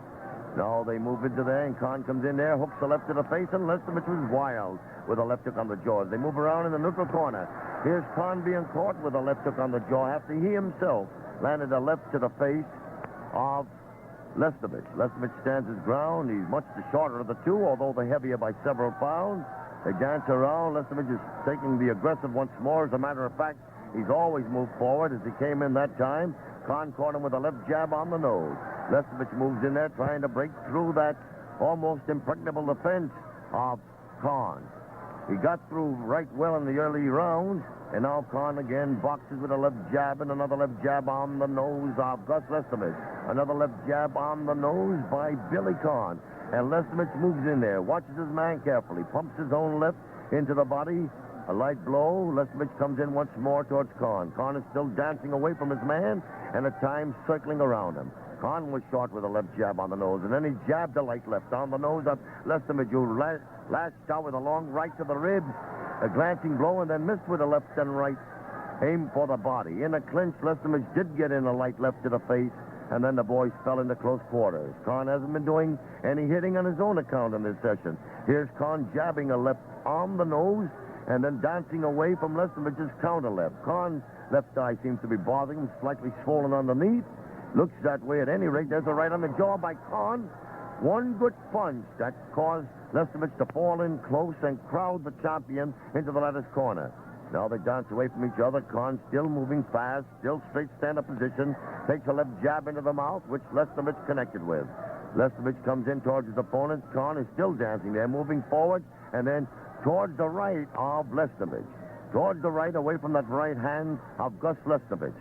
Now they move into there, and Conn comes in there, hooks the left to the face, and Lesnevich was wild with a left hook on the jaws. They move around in the neutral corner. Here's Conn being caught with a left hook on the jaw after he himself landed a left to the face of Lesnevich. Lesnevich stands his ground. He's much the shorter of the two, although the heavier by several pounds. They dance around. Lesnevich is taking the aggressive once more. As a matter of fact, he's always moved forward as he came in that time. Conn caught him with a left jab on the nose. Lesnevich moves in there trying to break through that almost impregnable defense of Conn. He got through right well in the early rounds, and now Conn again boxes with a left jab and another left jab on the nose of Gus Lesnevich. Another left jab on the nose by Billy Conn. And Lesnevich moves in there, watches his man carefully, pumps his own left into the body. A light blow. Lesnevich comes in once more towards Conn. Conn is still dancing away from his man and at times circling around him. Conn was short with a left jab on the nose, and then he jabbed a light left on the nose of Lesnevich, who lashed out with a long right to the ribs, a glancing blow, and then missed with a left and right aim for the body. In a clinch, Lesnevich did get in a light left to the face, and then the boys fell into close quarters. Conn hasn't been doing any hitting on his own account in this session. Here's Conn jabbing a left on the nose and then dancing away from Lesnevich's counter left. Conn's left eye seems to be bothering him, slightly swollen underneath. Looks that way at any rate. There's a right on the jaw by Conn. One good punch that caused Lesnevich to fall in close and crowd the champion into the latter's corner. Now they dance away from each other. Conn still moving fast, still straight stand-up position. Takes a left jab into the mouth, which Lesnevich connected with. Lesnevich comes in towards his opponent. Conn is still dancing there, moving forward, and then towards the right of Lesnevich. Towards the right, away from that right hand of Gus Lesnevich.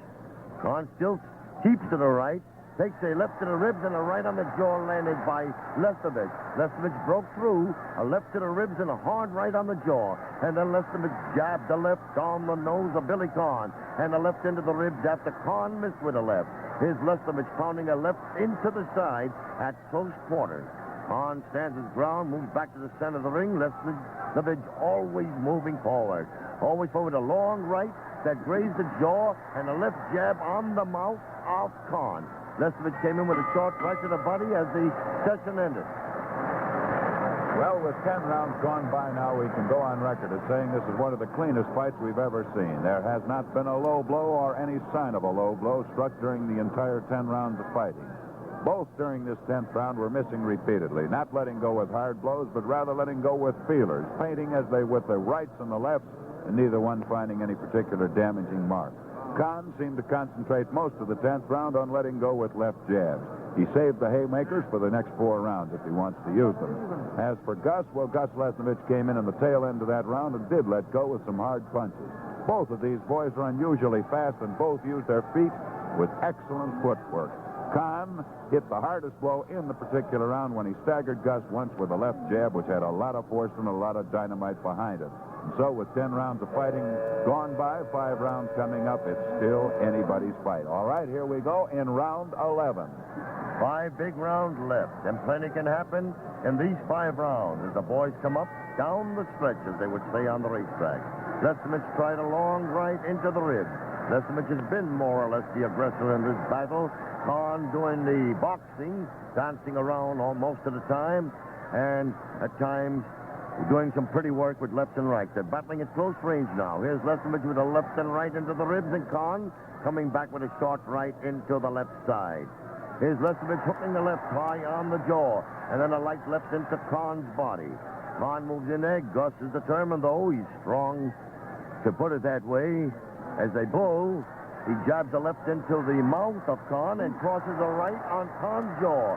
Conn still keeps to the right, takes a left to the ribs and a right on the jaw landed by Lesnevich. Lesnevich broke through, a left to the ribs and a hard right on the jaw. And then Lesnevich jabbed the left on the nose of Billy Conn and a left into the ribs after Conn missed with a left. Here's Lesnevich pounding a left into the side at close quarters. Conn stands his ground, moves back to the center of the ring. Lesnevich always moving forward. Always forward, a long right that grazed the jaw and a left jab on the mouth of Conn. Lesnevich came in with a short right to the body as the session ended. Well, with 10 rounds gone by now, we can go on record as saying this is one of the cleanest fights we've ever seen. There has not been a low blow or any sign of a low blow struck during the entire 10 rounds of fighting. Both during this 10th round were missing repeatedly, not letting go with hard blows, but rather letting go with feelers, feinting as they with the rights and the lefts, and neither one finding any particular damaging mark. Conn seemed to concentrate most of the 10th round on letting go with left jabs. He saved the haymakers for the next 4 rounds if he wants to use them. As for Gus, well, Gus Lesnevich came in the tail end of that round and did let go with some hard punches. Both of these boys are unusually fast and both use their feet with excellent footwork. Conn hit the hardest blow in the particular round when he staggered Gus once with a left jab, which had a lot of force and a lot of dynamite behind it. And so with 10 rounds of fighting gone by, 5 rounds coming up, it's still anybody's fight. All right, here we go in round 11. 5 big rounds left, and plenty can happen in these 5 rounds as the boys come up down the stretch, as they would say on the racetrack. Lesnevich tried a long right into the ribs. Lesnevich has been more or less the aggressor in this battle. Conn doing the boxing, dancing around most of the time, and at times doing some pretty work with left and right. They're battling at close range now. Here's Lesnevich with a left and right into the ribs, and Conn coming back with a short right into the left side. Here's Lesnevich hooking the left high on the jaw, and then a light left into Conn's body. Conn moves in there. Gus is determined, though. He's strong, to put it that way. As they blow, he jabs a left into the mouth of Conn and crosses a right on Conn's jaw.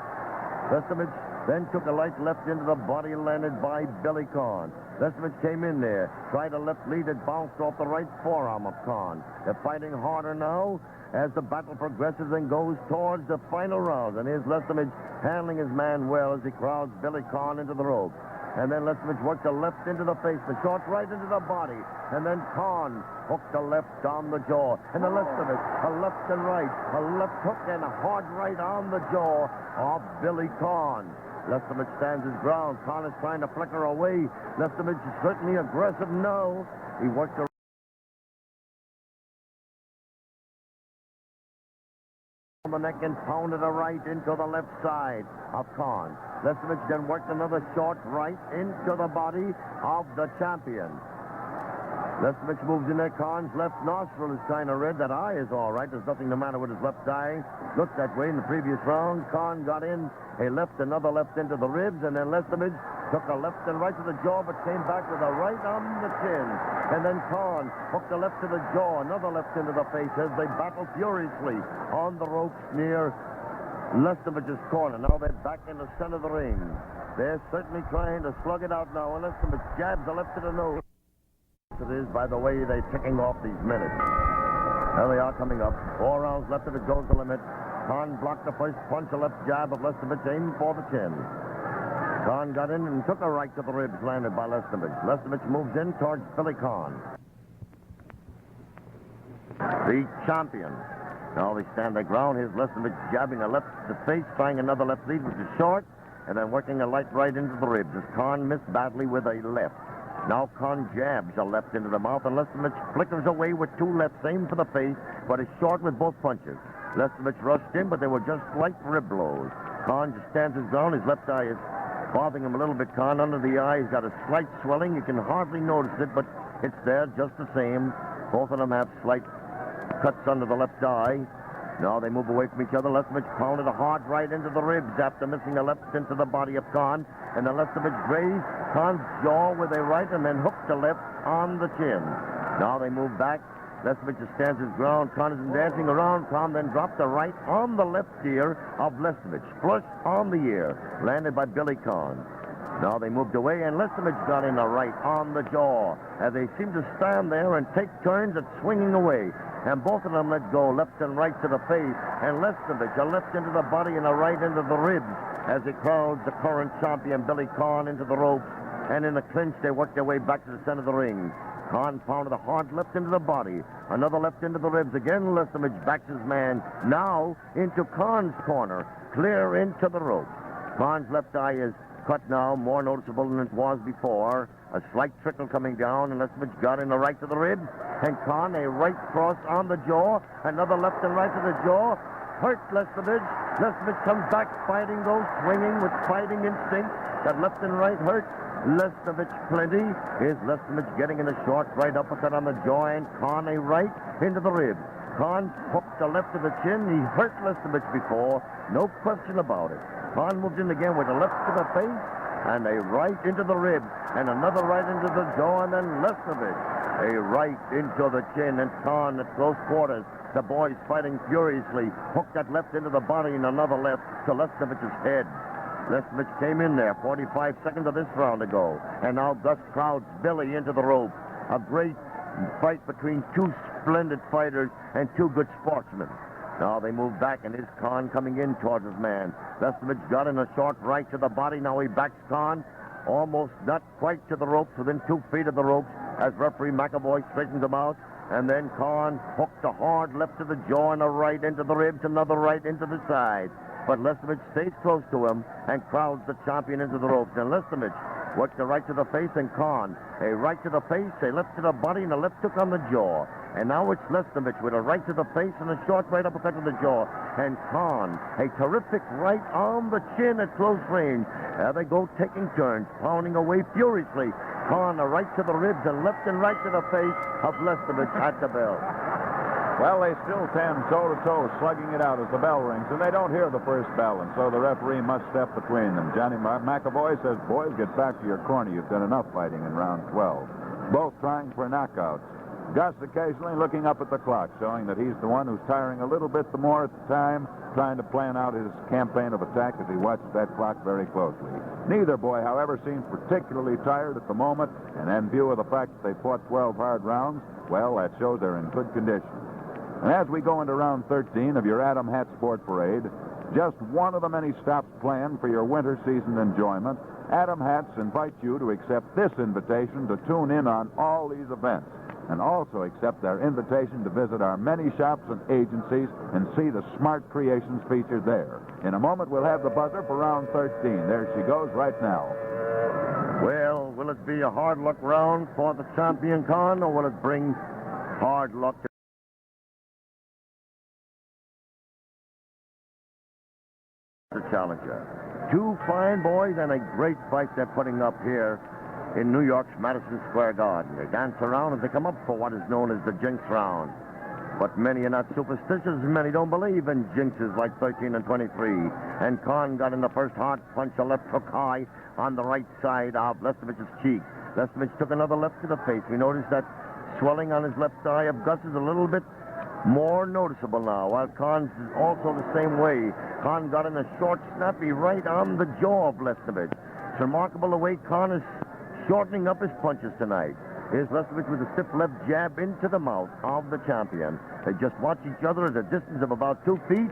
Lesnevich then took a light left into the body, landed by Billy Conn. Lesnevich came in there, tried a left lead, it bounced off the right forearm of Conn. They're fighting harder now as the battle progresses and goes towards the final round. And here's Lesnevich handling his man well as he crowds Billy Conn into the rope. And then Lesnevich worked a left into the face, the short right into the body. And then Conn hooked a left on the jaw. And the Lesnevich, a left and right, a left hook and a hard right on the jaw of Billy Conn. Lesnevich stands his ground. Conn is trying to flicker away. Lesnevich is certainly aggressive now. He worked a on the neck and pounded a right into the left side of Conn. Lesnevich then worked another short right into the body of the champion. Lesnevich moves in there. Conn's left nostril is kind of red. That eye is all right. There's nothing the matter with his left eye. Looked that way in the previous round. Conn got in a left, another left into the ribs, and then Lesnevich took a left and right to the jaw, but came back with a right on the chin. And then Conn hooked a left to the jaw, another left into the face as they battle furiously on the ropes near Lesnevich's corner. Now they're back in the center of the ring. They're certainly trying to slug it out now. And Lesnevich jabs a left to the nose. It is by the way they're ticking off these minutes. There they are coming up. 4 rounds left if it goes the limit. Conn blocked the first punch, a left jab of Lesnevich, aimed for the chin. Conn got in and took a right to the ribs, landed by Lesnevich. Lesnevich moves in towards Billy Conn, the champion. Now they stand their ground. Here's Lesnevich jabbing a left to the face, trying another left lead, which is short, and then working a light right into the ribs as Conn missed badly with a left. Now Conn jabs a left into the mouth, and Lesnevich flickers away with 2 lefts aimed for the face, but is short with both punches. Lesnevich rushed in, but they were just light rib blows. Conn just stands his ground. His left eye is bothering him a little bit. Conn under the eye, he's got a slight swelling. You can hardly notice it, but it's there just the same. Both of them have slight cuts under the left eye. Now they move away from each other. Lesnevich pounded a hard right into the ribs after missing a left into the body of Conn. And then Lesnevich grazed Conn's jaw with a right and then hooked a left on the chin. Now they move back. Lesnevich stands his ground. Conn is dancing around. Conn then dropped a right on the left ear of Lesnevich. Flush on the ear. Landed by Billy Conn. Now they moved away, and Lesnevich got in a right on the jaw as they seemed to stand there and take turns at swinging away. And both of them let go, left and right to the face. And Lesnevich, a left into the body and a right into the ribs as he crowds the current champion, Billy Conn, into the ropes. And in the clinch, they worked their way back to the center of the ring. Conn pounded a hard left into the body, another left into the ribs. Again, Lesnevich backs his man now into Conn's corner, clear into the ropes. Conn's left eye is cut now, more noticeable than it was before. A slight trickle coming down, and Lesnevich got in the right to the ribs. And Conn, a right cross on the jaw, another left and right to the jaw. Hurt Lesnevich. Lesnevich comes back fighting, though, swinging with fighting instinct. That left and right hurt Lesnevich plenty. Here's Lesnevich getting in a short right uppercut on the jaw, and Conn a right into the ribs. Conn hooked the left to the chin. He hurt Lesnevich before, no question about it. Conn moved in again with a left to the face and a right into the ribs, and another right into the jaw, and then Lesnevich a right into the chin, and Conn at close quarters. The boys fighting furiously. Hooked that left into the body and another left to Lesnevich's head. Lesnevich came in there 45 seconds of this round ago, and now Gus crowds Billy into the rope. A great fight between 2 splendid fighters and 2 good sportsmen. Now they move back, and here's Conn coming in towards his man. Lesnevich got in a short right to the body. Now he backs Conn almost not quite to the ropes, within 2 feet of the ropes, as referee McAvoy straightens him out. And then Conn hooked a hard left to the jaw and a right into the ribs, another right into the side. But Lesnevich stays close to him and crowds the champion into the ropes. And Lesnevich worked a right to the face, and Conn a right to the face, a left to the body, and a left hook on the jaw. And now it's Lesnevich with a right to the face and a short right uppercut to the jaw. And Conn a terrific right on the chin at close range. There they go, taking turns, pounding away furiously. Conn a right to the ribs and left and right to the face of Lesnevich at the bell. Well, they still stand toe-to-toe, slugging it out as the bell rings, and they don't hear the first bell, and so the referee must step between them. Johnny McAvoy says, boys, get back to your corner. You've done enough fighting in round 12. Both trying for knockouts. Gus occasionally looking up at the clock, showing that he's the one who's tiring a little bit the more at the time, trying to plan out his campaign of attack as he watches that clock very closely. Neither boy, however, seems particularly tired at the moment, and in view of the fact that they fought 12 hard rounds, well, that shows they're in good condition. And as we go into round 13 of your Adam Hatt Sport Parade, just one of the many stops planned for your winter season enjoyment, Adam Hatts invites you to accept this invitation to tune in on all these events, and also accept their invitation to visit our many shops and agencies and see the smart creations featured there. In a moment, we'll have the buzzer for round 13. There she goes right now. Well, will it be a hard luck round for the champion, Conn, or will it bring hard luck to the challenger? Two fine boys and a great fight they're putting up here in New York's Madison Square Garden. They dance around as they come up for what is known as the jinx round. But many are not superstitious, many don't believe in jinxes like 13 and 23. And Conn got in the first hard punch, a left hook high on the right side of Lesnevich's cheek. Lesnevich took another left to the face. We noticed that swelling on his left eye of Gus is a little bit more noticeable now, while Conn's is also the same way. Conn got in a short, snappy right on the jaw of Lesnevich. It's remarkable the way Conn is shortening up his punches tonight. Here's Lesnevich with a stiff left jab into the mouth of the champion. They just watch each other at a distance of about 2 feet.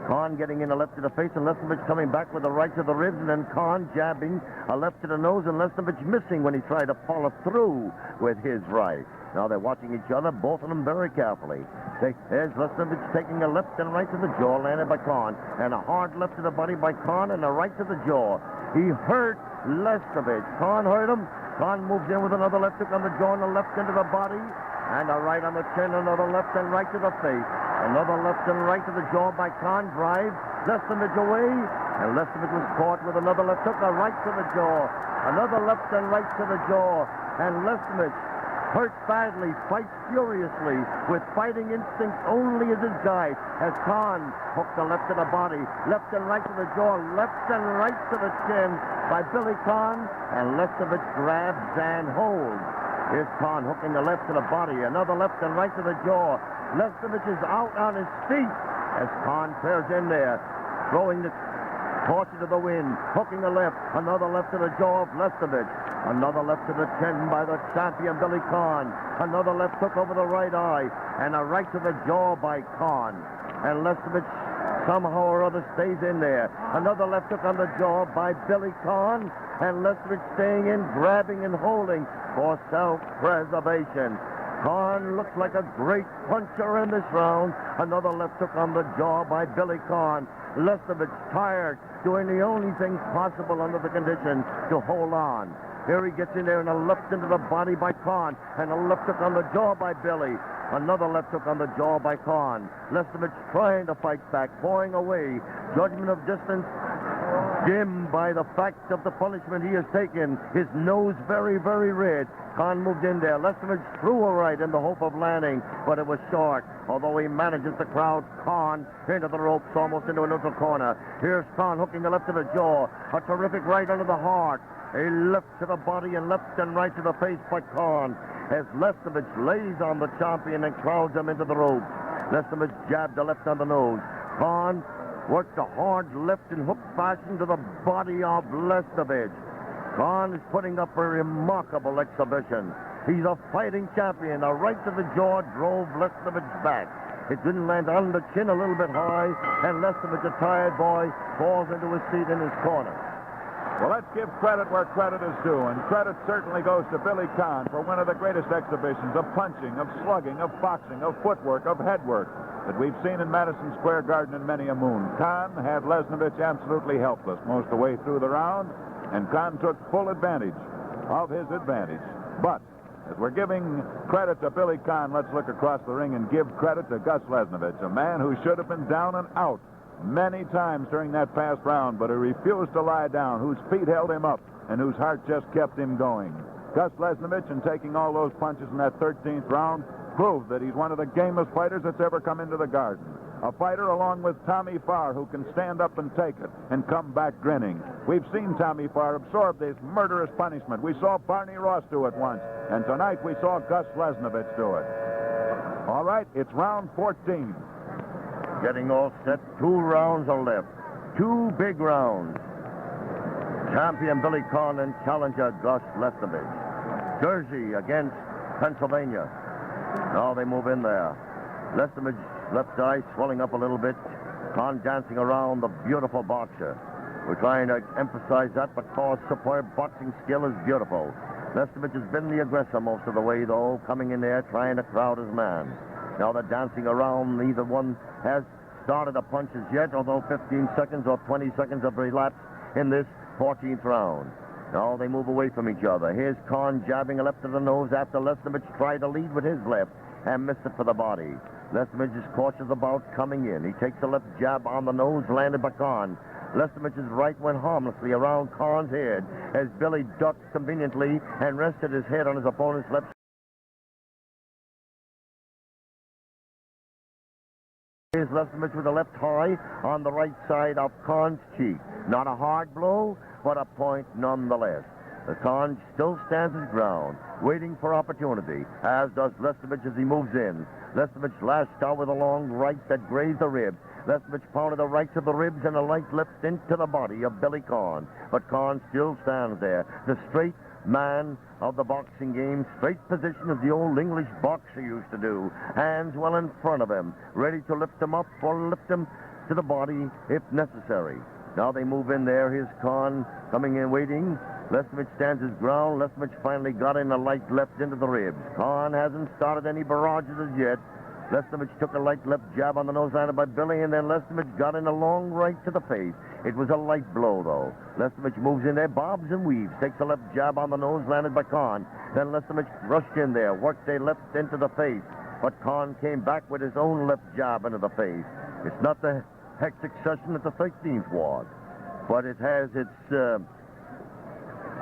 Conn getting in a left to the face, and Lesnevich coming back with a right to the ribs, and then Conn jabbing a left to the nose, and Lesnevich missing when he tried to follow through with his right. Now they're watching each other, both of them very carefully. There's Lesnevich taking a left and right to the jaw, landed by Conn, and a hard left to the body by Conn, and a right to the jaw. He hurt Lesnevich. Conn hurt him. Conn moves in with another left hook on the jaw and a left into the body, and a right on the chin, another left and right to the face. Another left and right to the jaw by Conn, drives Lesnevich away, and Lesnevich was caught with another left hook, a right to the jaw, another left and right to the jaw, and Lesnevich, hurt badly, fights furiously, with fighting instinct only as his guide, as Conn hooked the left to the body, left and right to the jaw, left and right to the chin by Billy Conn, and Lesnevich grabs and holds. Here's Conn hooking the left to the body, another left and right to the jaw. Lesnevich is out on his feet as Conn tears in there, throwing the caution to the wind, hooking the left, another left to the jaw of Lesnevich, another left to the chin by the champion Billy Conn, another left hook over the right eye, and a right to the jaw by Conn. And Lesnevich somehow or other stays in there. Another left hook on the jaw by Billy Conn, and Lesnevich staying in, grabbing and holding for self-preservation. Conn looks like a great puncher in this round. Another left hook on the jaw by Billy Conn. Lesnevich tired, doing the only thing possible under the conditions to hold on. Here he gets in there and a left into the body by Conn, and a left hook on the jaw by Billy. Another left hook on the jaw by Conn. Lesnevich trying to fight back, pawing away. Judgment of distance dimmed by the fact of the punishment he has taken. His nose very, very red. Conn moved in there. Lesnevich threw a right in the hope of landing, but it was short. Although he manages to crowd Conn into the ropes, almost into a neutral corner. Here's Conn hooking the left to the jaw. A terrific right under the heart. A left to the body and left and right to the face by Conn, as Lesnevich lays on the champion and crowds him into the ropes. Lesnevich jabbed the left on the nose. Conn worked a hard left and hook fashion to the body of Lesnevich. Conn is putting up a remarkable exhibition. He's a fighting champion. A right to the jaw drove Lesnevich back. It didn't land on the chin, a little bit high, and Lesnevich, a tired boy, falls into his seat in his corner. Well, let's give credit where credit is due, and credit certainly goes to Billy Conn for one of the greatest exhibitions of punching, of slugging, of boxing, of footwork, of headwork that we've seen in Madison Square Garden in many a moon. Conn had Lesnevich absolutely helpless most of the way through the round, and Conn took full advantage of his advantage. But as we're giving credit to Billy Conn, let's look across the ring and give credit to Gus Lesnevich, a man who should have been down and out many times during that past round, but who refused to lie down, whose feet held him up, and whose heart just kept him going. Gus Lesnevich, in taking all those punches in that 13th round, proved that he's one of the gamest fighters that's ever come into the Garden. A fighter along with Tommy Farr who can stand up and take it and come back grinning. We've seen Tommy Farr absorb this murderous punishment. We saw Barney Ross do it once, and tonight we saw Gus Lesnevich do it. All right, it's round 14. Getting all set. 2 rounds are left. 2 big rounds. Champion Billy Conn and challenger Gus Lesnevich. Jersey against Pennsylvania. Now they move in there. Lesnevich, left eye swelling up a little bit. Conn dancing around, the beautiful boxer. We're trying to emphasize that because superb boxing skill is beautiful. Lesnevich has been the aggressor most of the way, though, coming in there trying to crowd his man. Now they're dancing around. Neither one has started a punch as yet, although 15 seconds or 20 seconds have elapsed in this 14th round. Now they move away from each other. Here's Conn jabbing a left to the nose after Lesnevich tried to lead with his left and missed it for the body. Lesnevich is cautious about coming in. He takes a left jab on the nose, landed by Conn. Lesnevich's right went harmlessly around Conn's head as Billy ducked conveniently and rested his head on his opponent's left. Here's Lesnevich with a left high on the right side of Conn's cheek. Not a hard blow, but a point nonetheless. The Conn still stands his ground, waiting for opportunity, as does Lesnevich as he moves in. Lesnevich lashed out with a long right that grazed the ribs. Lesnevich pounded the right to the ribs and a light left into the body of Billy Conn. But Conn still stands there, the straight man of the boxing game, straight position as the old English boxer used to do. Hands well in front of him, ready to lift him up or lift him to the body if necessary. Now they move in there. Here's Conn coming in, waiting. Lesnevich stands his ground. Lesnevich finally got in a light left into the ribs. Conn hasn't started any barrages as yet. Lesnevich took a light left jab on the nose landed by Billy, and then Lesnevich got in a long right to the face. It was a light blow, though. Lesnevich moves in there, bobs and weaves, takes a left jab on the nose landed by Conn. Then Lesnevich rushed in there, worked a left into the face, but Conn came back with his own left jab into the face. It's not the hex succession that the 13th was, but it has its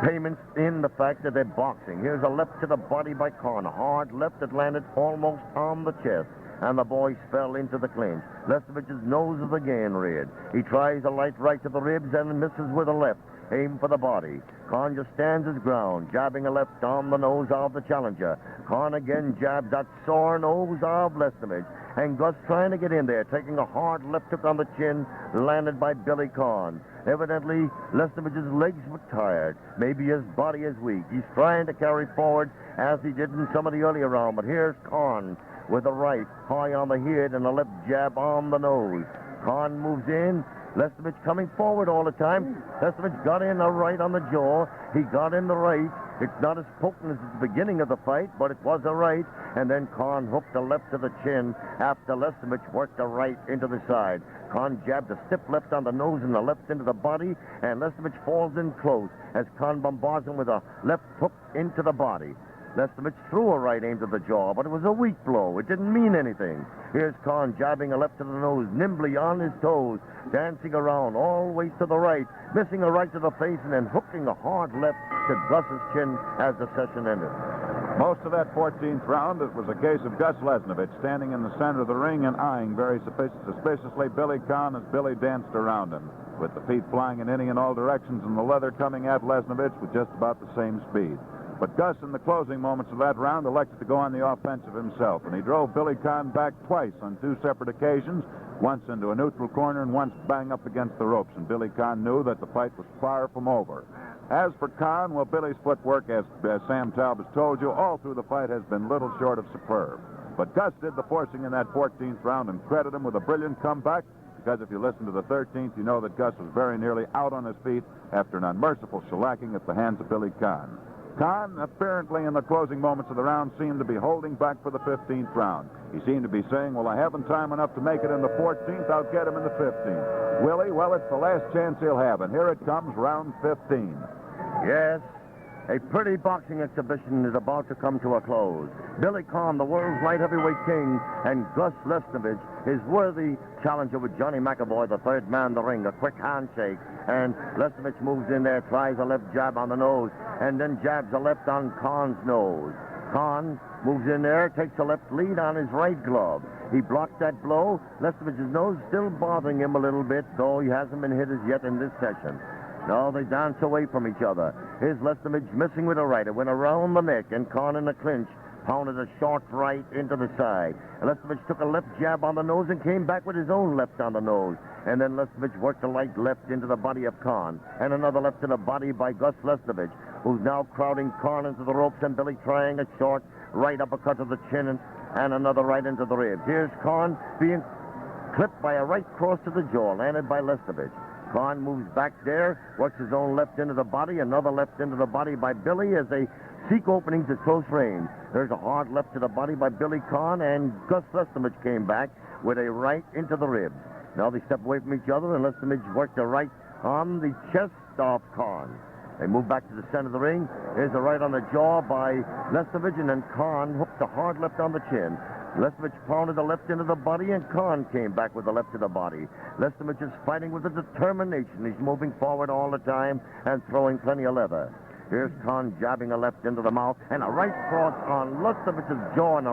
payments in the fact that they're boxing. Here's a left to the body by Conn, a hard left that landed almost on the chest, and the boys fell into the clinch. Lesnevich's nose is again reared. He tries a light right to the ribs and misses with a left. Aim for the body. Conn just stands his ground, jabbing a left on the nose of the challenger. Conn again jabs that sore nose of Lesnevich. And Gus trying to get in there, taking a hard left hook on the chin, landed by Billy Conn. Evidently, Lesnevich's legs were tired. Maybe his body is weak. He's trying to carry forward as he did in some of the earlier round. But here's Conn with a right high on the head and a left jab on the nose. Conn moves in. Lesnevich coming forward all the time. Lesnevich got in a right on the jaw. He got in the right. It's not as potent as at the beginning of the fight, but it was a right. And then Conn hooked a left to the chin after Lesnevich worked a right into the side. Conn jabbed a stiff left on the nose and a left into the body, and Lesnevich falls in close as Conn bombards him with a left hook into the body. Lesnevich threw a right aim to the jaw, but it was a weak blow. It didn't mean anything. Here's Conn jabbing a left to the nose, nimbly on his toes, dancing around, always to the right, missing a right to the face, and then hooking a hard left to Gus's chin as the session ended. Most of that 14th round, it was a case of Gus Lesnevich standing in the center of the ring and eyeing very suspiciously Billy Conn as Billy danced around him, with the feet flying in any and all directions and the leather coming at Lesnevich with just about the same speed. But Gus, in the closing moments of that round, elected to go on the offensive himself, and he drove Billy Conn back twice on 2 separate occasions, once into a neutral corner and once bang up against the ropes, and Billy Conn knew that the fight was far from over. As for Conn, well, Billy's footwork, as Sam Talbot's told you, all through the fight has been little short of superb. But Gus did the forcing in that 14th round, and credit him with a brilliant comeback, because if you listen to the 13th, you know that Gus was very nearly out on his feet after an unmerciful shellacking at the hands of Billy Conn. Conn, apparently in the closing moments of the round, seemed to be holding back for the 15th round. He seemed to be saying, well, I haven't time enough to make it in the 14th, I'll get him in the 15th. Will he? Well, it's the last chance he'll have, and here it comes, round 15. Yes, a pretty boxing exhibition is about to come to a close. Billy Conn, the world's light heavyweight king, and Gus Lesnevich, his worthy challenger with Johnny McAvoy, the third man in the ring. A quick handshake, and Lesnevich moves in there, tries a left jab on the nose, and then jabs a left on Conn's nose. Conn moves in there, takes a left lead on his right glove. He blocked that blow. Lesnevich's nose still bothering him a little bit, though he hasn't been hit as yet in this session. No, they dance away from each other. Here's Lesnevich missing with a right. It went around the neck, and Conn in the clinch pounded a short right into the side. Lesnevich took a left jab on the nose and came back with his own left on the nose. And then Lesnevich worked a light left into the body of Conn, and another left to the body by Gus Lesnevich, who's now crowding Conn into the ropes, and Billy trying a short right uppercut to the chin and another right into the ribs. Here's Conn being clipped by a right cross to the jaw, landed by Lesnevich. Conn moves back there, works his own left into the body, another left into the body by Billy as they seek openings at close range. There's a hard left to the body by Billy Conn, and Gus Lesnevich came back with a right into the ribs. Now they step away from each other, and Lesnevich worked a right on the chest of Conn. They move back to the center of the ring. Here's a right on the jaw by Lesnevich, and then Conn hooked a hard left on the chin. Lesnevich pounded the left into the body, and Conn came back with the left to the body. Lesnevich is fighting with a determination. He's moving forward all the time and throwing plenty of leather. Here's Conn jabbing a left into the mouth, and a right cross on Lesnevich's jaw, and a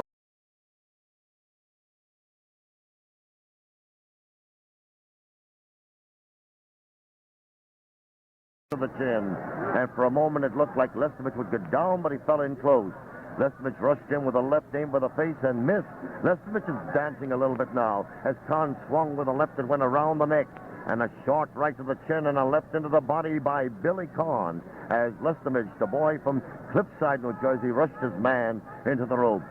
to the chin. And for a moment it looked like Lesnevich would go down, but he fell in close. Lesnevich rushed in with a left aim for the face and missed. Lesnevich is dancing a little bit now as Conn swung with a left that went around the neck, and a short right to the chin and a left into the body by Billy Conn as Lesnevich, the boy from Cliffside, New Jersey, rushed his man into the ropes.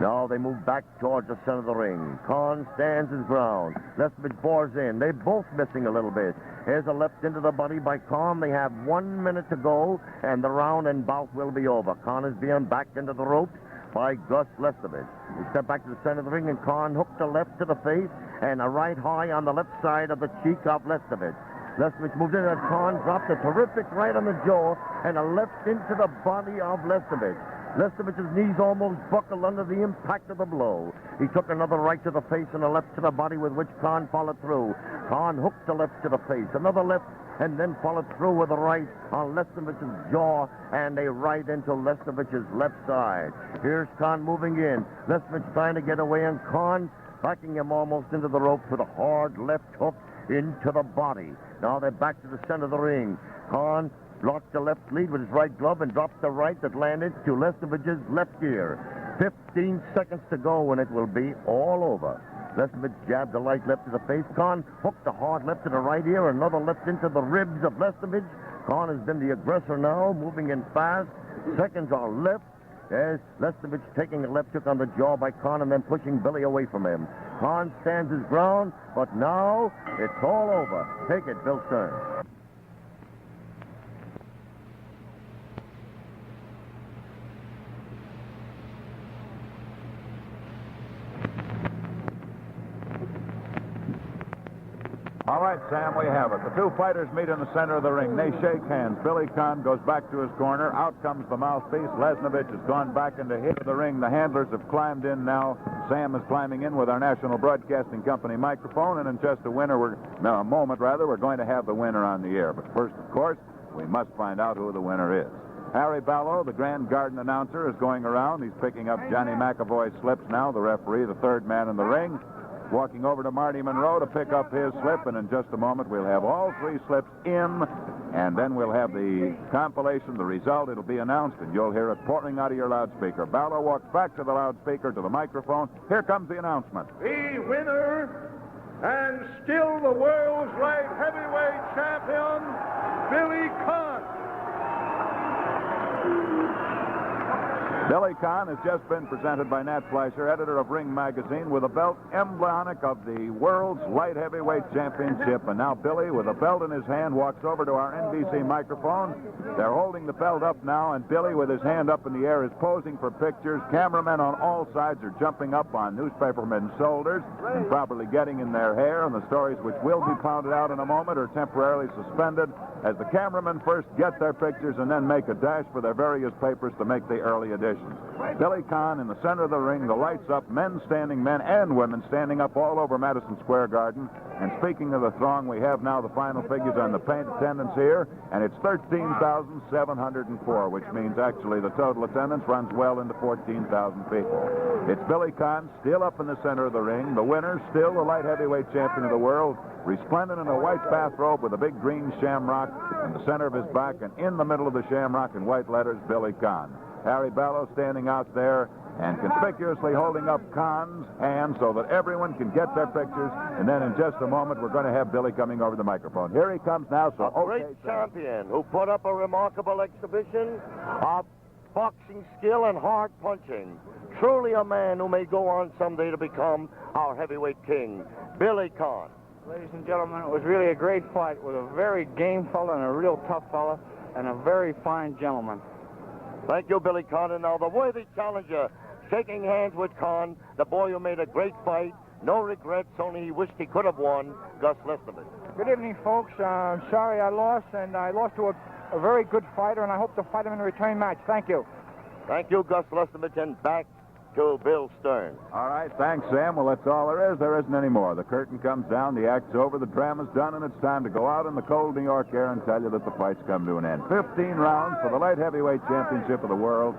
Now they move back towards the center of the ring. Conn stands his ground. Lesnevich bores in. They're both missing a little bit. Here's a left into the body by Conn. They have 1 minute to go, and the round and bout will be over. Conn is being backed into the ropes by Gus Lesnevich. He stepped back to the center of the ring, and Conn hooked a left to the face and a right high on the left side of the cheek of Lesnevich. Lesnevich moved in, and Conn dropped a terrific right on the jaw and a left into the body of Lesnevich. Lesnevich's knees almost buckled under the impact of the blow. He took another right to the face and a left to the body, with which Conn followed through. Conn hooked a left to the face, another left, and then followed through with a right on Lesnevich's jaw and a right into Lesnevich's left side. Here's Conn moving in. Lesnevich trying to get away, and Conn backing him almost into the ropes with a hard left hook into the body. Now they're back to the center of the ring. Conn blocked the left lead with his right glove and dropped the right that landed to Lesnevich's left ear. 15 seconds to go, and it will be all over. Lesnevich jabbed the light left to the face. Conn hooked a hard left to the right ear, another left into the ribs of Lesnevich. Conn has been the aggressor now, moving in fast. Seconds are left. As Lesnevich taking a left hook on the jaw by Conn and then pushing Billy away from him. Conn stands his ground, but now it's all over. Take it, Bill Stern. All right, Sam, we have it. The two fighters meet in the center of the ring. They shake hands. Billy Conn goes back to his corner. Out comes the mouthpiece. Lesnevich has gone back into hit of the ring. The handlers have climbed in now. Sam is climbing in with our National Broadcasting Company microphone, and in just a moment, we're going to have the winner on the air. But first, of course, we must find out who the winner is. Harry Ballow, the Grand Garden announcer, is going around. He's picking up Johnny McAvoy's slips now, the referee, the third man in the ring. Walking over to Marty Monroe to pick up his slip, and in just a moment we'll have all three slips in, and then we'll have the compilation, the result. It'll be announced, and you'll hear it pouring out of your loudspeaker. Ballo walks back to the loudspeaker, to the microphone. Here comes the announcement. The winner, and still the world's light heavyweight champion, Billy Conn. Billy Conn has just been presented by Nat Fleischer, editor of Ring Magazine, with a belt emblematic of the World's Light Heavyweight Championship. And now Billy, with a belt in his hand, walks over to our NBC microphone. They're holding the belt up now, and Billy, with his hand up in the air, is posing for pictures. Cameramen on all sides are jumping up on newspapermen's shoulders and probably getting in their hair, and the stories which will be pounded out in a moment are temporarily suspended as the cameramen first get their pictures and then make a dash for their various papers to make the early edition. thousands. Billy Conn in the center of the ring, the lights up, men and women standing up all over Madison Square Garden. And speaking of the throng, we have now the final figures on the paint attendance here, and it's 13,704, which means actually the total attendance runs well into 14,000 people. It's Billy Conn still up in the center of the ring, the winner, still the light heavyweight champion of the world, resplendent in a white bathrobe with a big green shamrock in the center of his back, and in the middle of the shamrock in white letters, Billy Conn. Harry Ballow standing out there and conspicuously holding up Conn's hand so that everyone can get their pictures. And then in just a moment, we're going to have Billy coming over the microphone. Here he comes now. So a great champion who put up a remarkable exhibition of boxing skill and hard punching. Truly a man who may go on someday to become our heavyweight king, Billy Conn. Ladies and gentlemen, it was really a great fight with a very game fella and a real tough fella and a very fine gentleman. Thank you, Billy Conn. And now the worthy challenger, shaking hands with Conn, the boy who made a great fight, no regrets, only he wished he could have won, Gus Lesnevich. Good evening, folks. Sorry I lost, and I lost to a very good fighter, and I hope to fight him in a return match. Thank you. Thank you, Gus Lesnevich, and back to Bill Stern. All right, thanks, Sam. Well, that's all there is. There isn't any more. The curtain comes down, the act's over, the drama's done, and it's time to go out in the cold New York air and tell you that the fight's come to an end. 15 rounds for the light heavyweight championship of the world.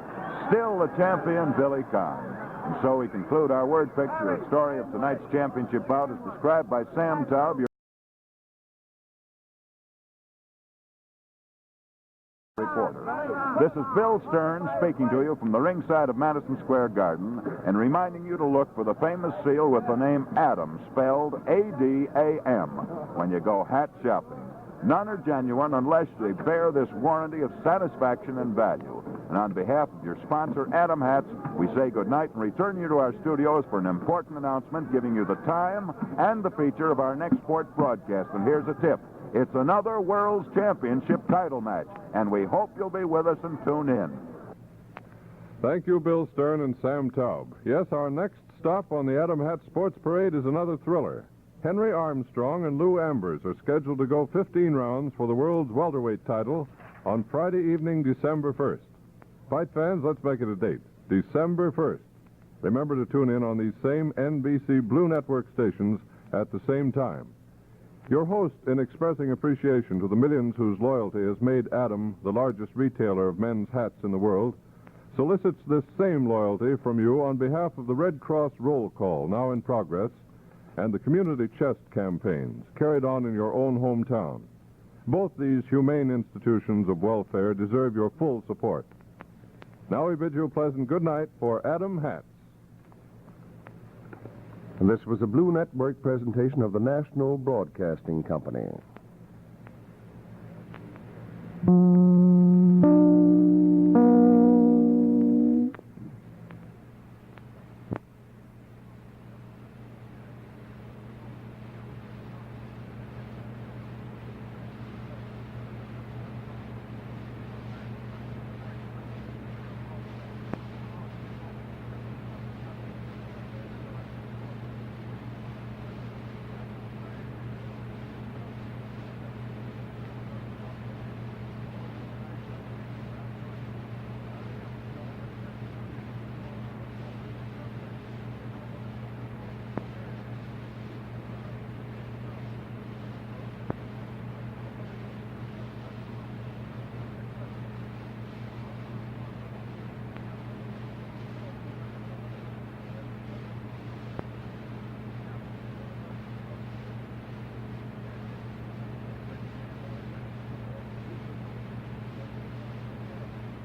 Still the champion, Billy Conn. And so we conclude our word picture. The story of tonight's championship bout is described by Sam Taub, your reporter. This is Bill Stern speaking to you from the ringside of Madison Square Garden and reminding you to look for the famous seal with the name Adam, spelled A-D-A-M, when you go hat shopping. None are genuine unless they bear this warranty of satisfaction and value. And on behalf of your sponsor, Adam Hats, we say goodnight and return you to our studios for an important announcement giving you the time and the feature of our next sports broadcast. And here's a tip. It's another World's Championship title match, and we hope you'll be with us and tune in. Thank you, Bill Stern and Sam Taub. Yes, our next stop on the Adam Hat Sports Parade is another thriller. Henry Armstrong and Lou Ambers are scheduled to go 15 rounds for the world's welterweight title on Friday evening, December 1st. Fight fans, let's make it a date. December 1st. Remember to tune in on these same NBC Blue Network stations at the same time. Your host, in expressing appreciation to the millions whose loyalty has made Adam the largest retailer of men's hats in the world, solicits this same loyalty from you on behalf of the Red Cross Roll Call, now in progress, and the Community Chest campaigns carried on in your own hometown. Both these humane institutions of welfare deserve your full support. Now we bid you a pleasant good night for Adam Hats. This was a Blue Network presentation of the National Broadcasting Company.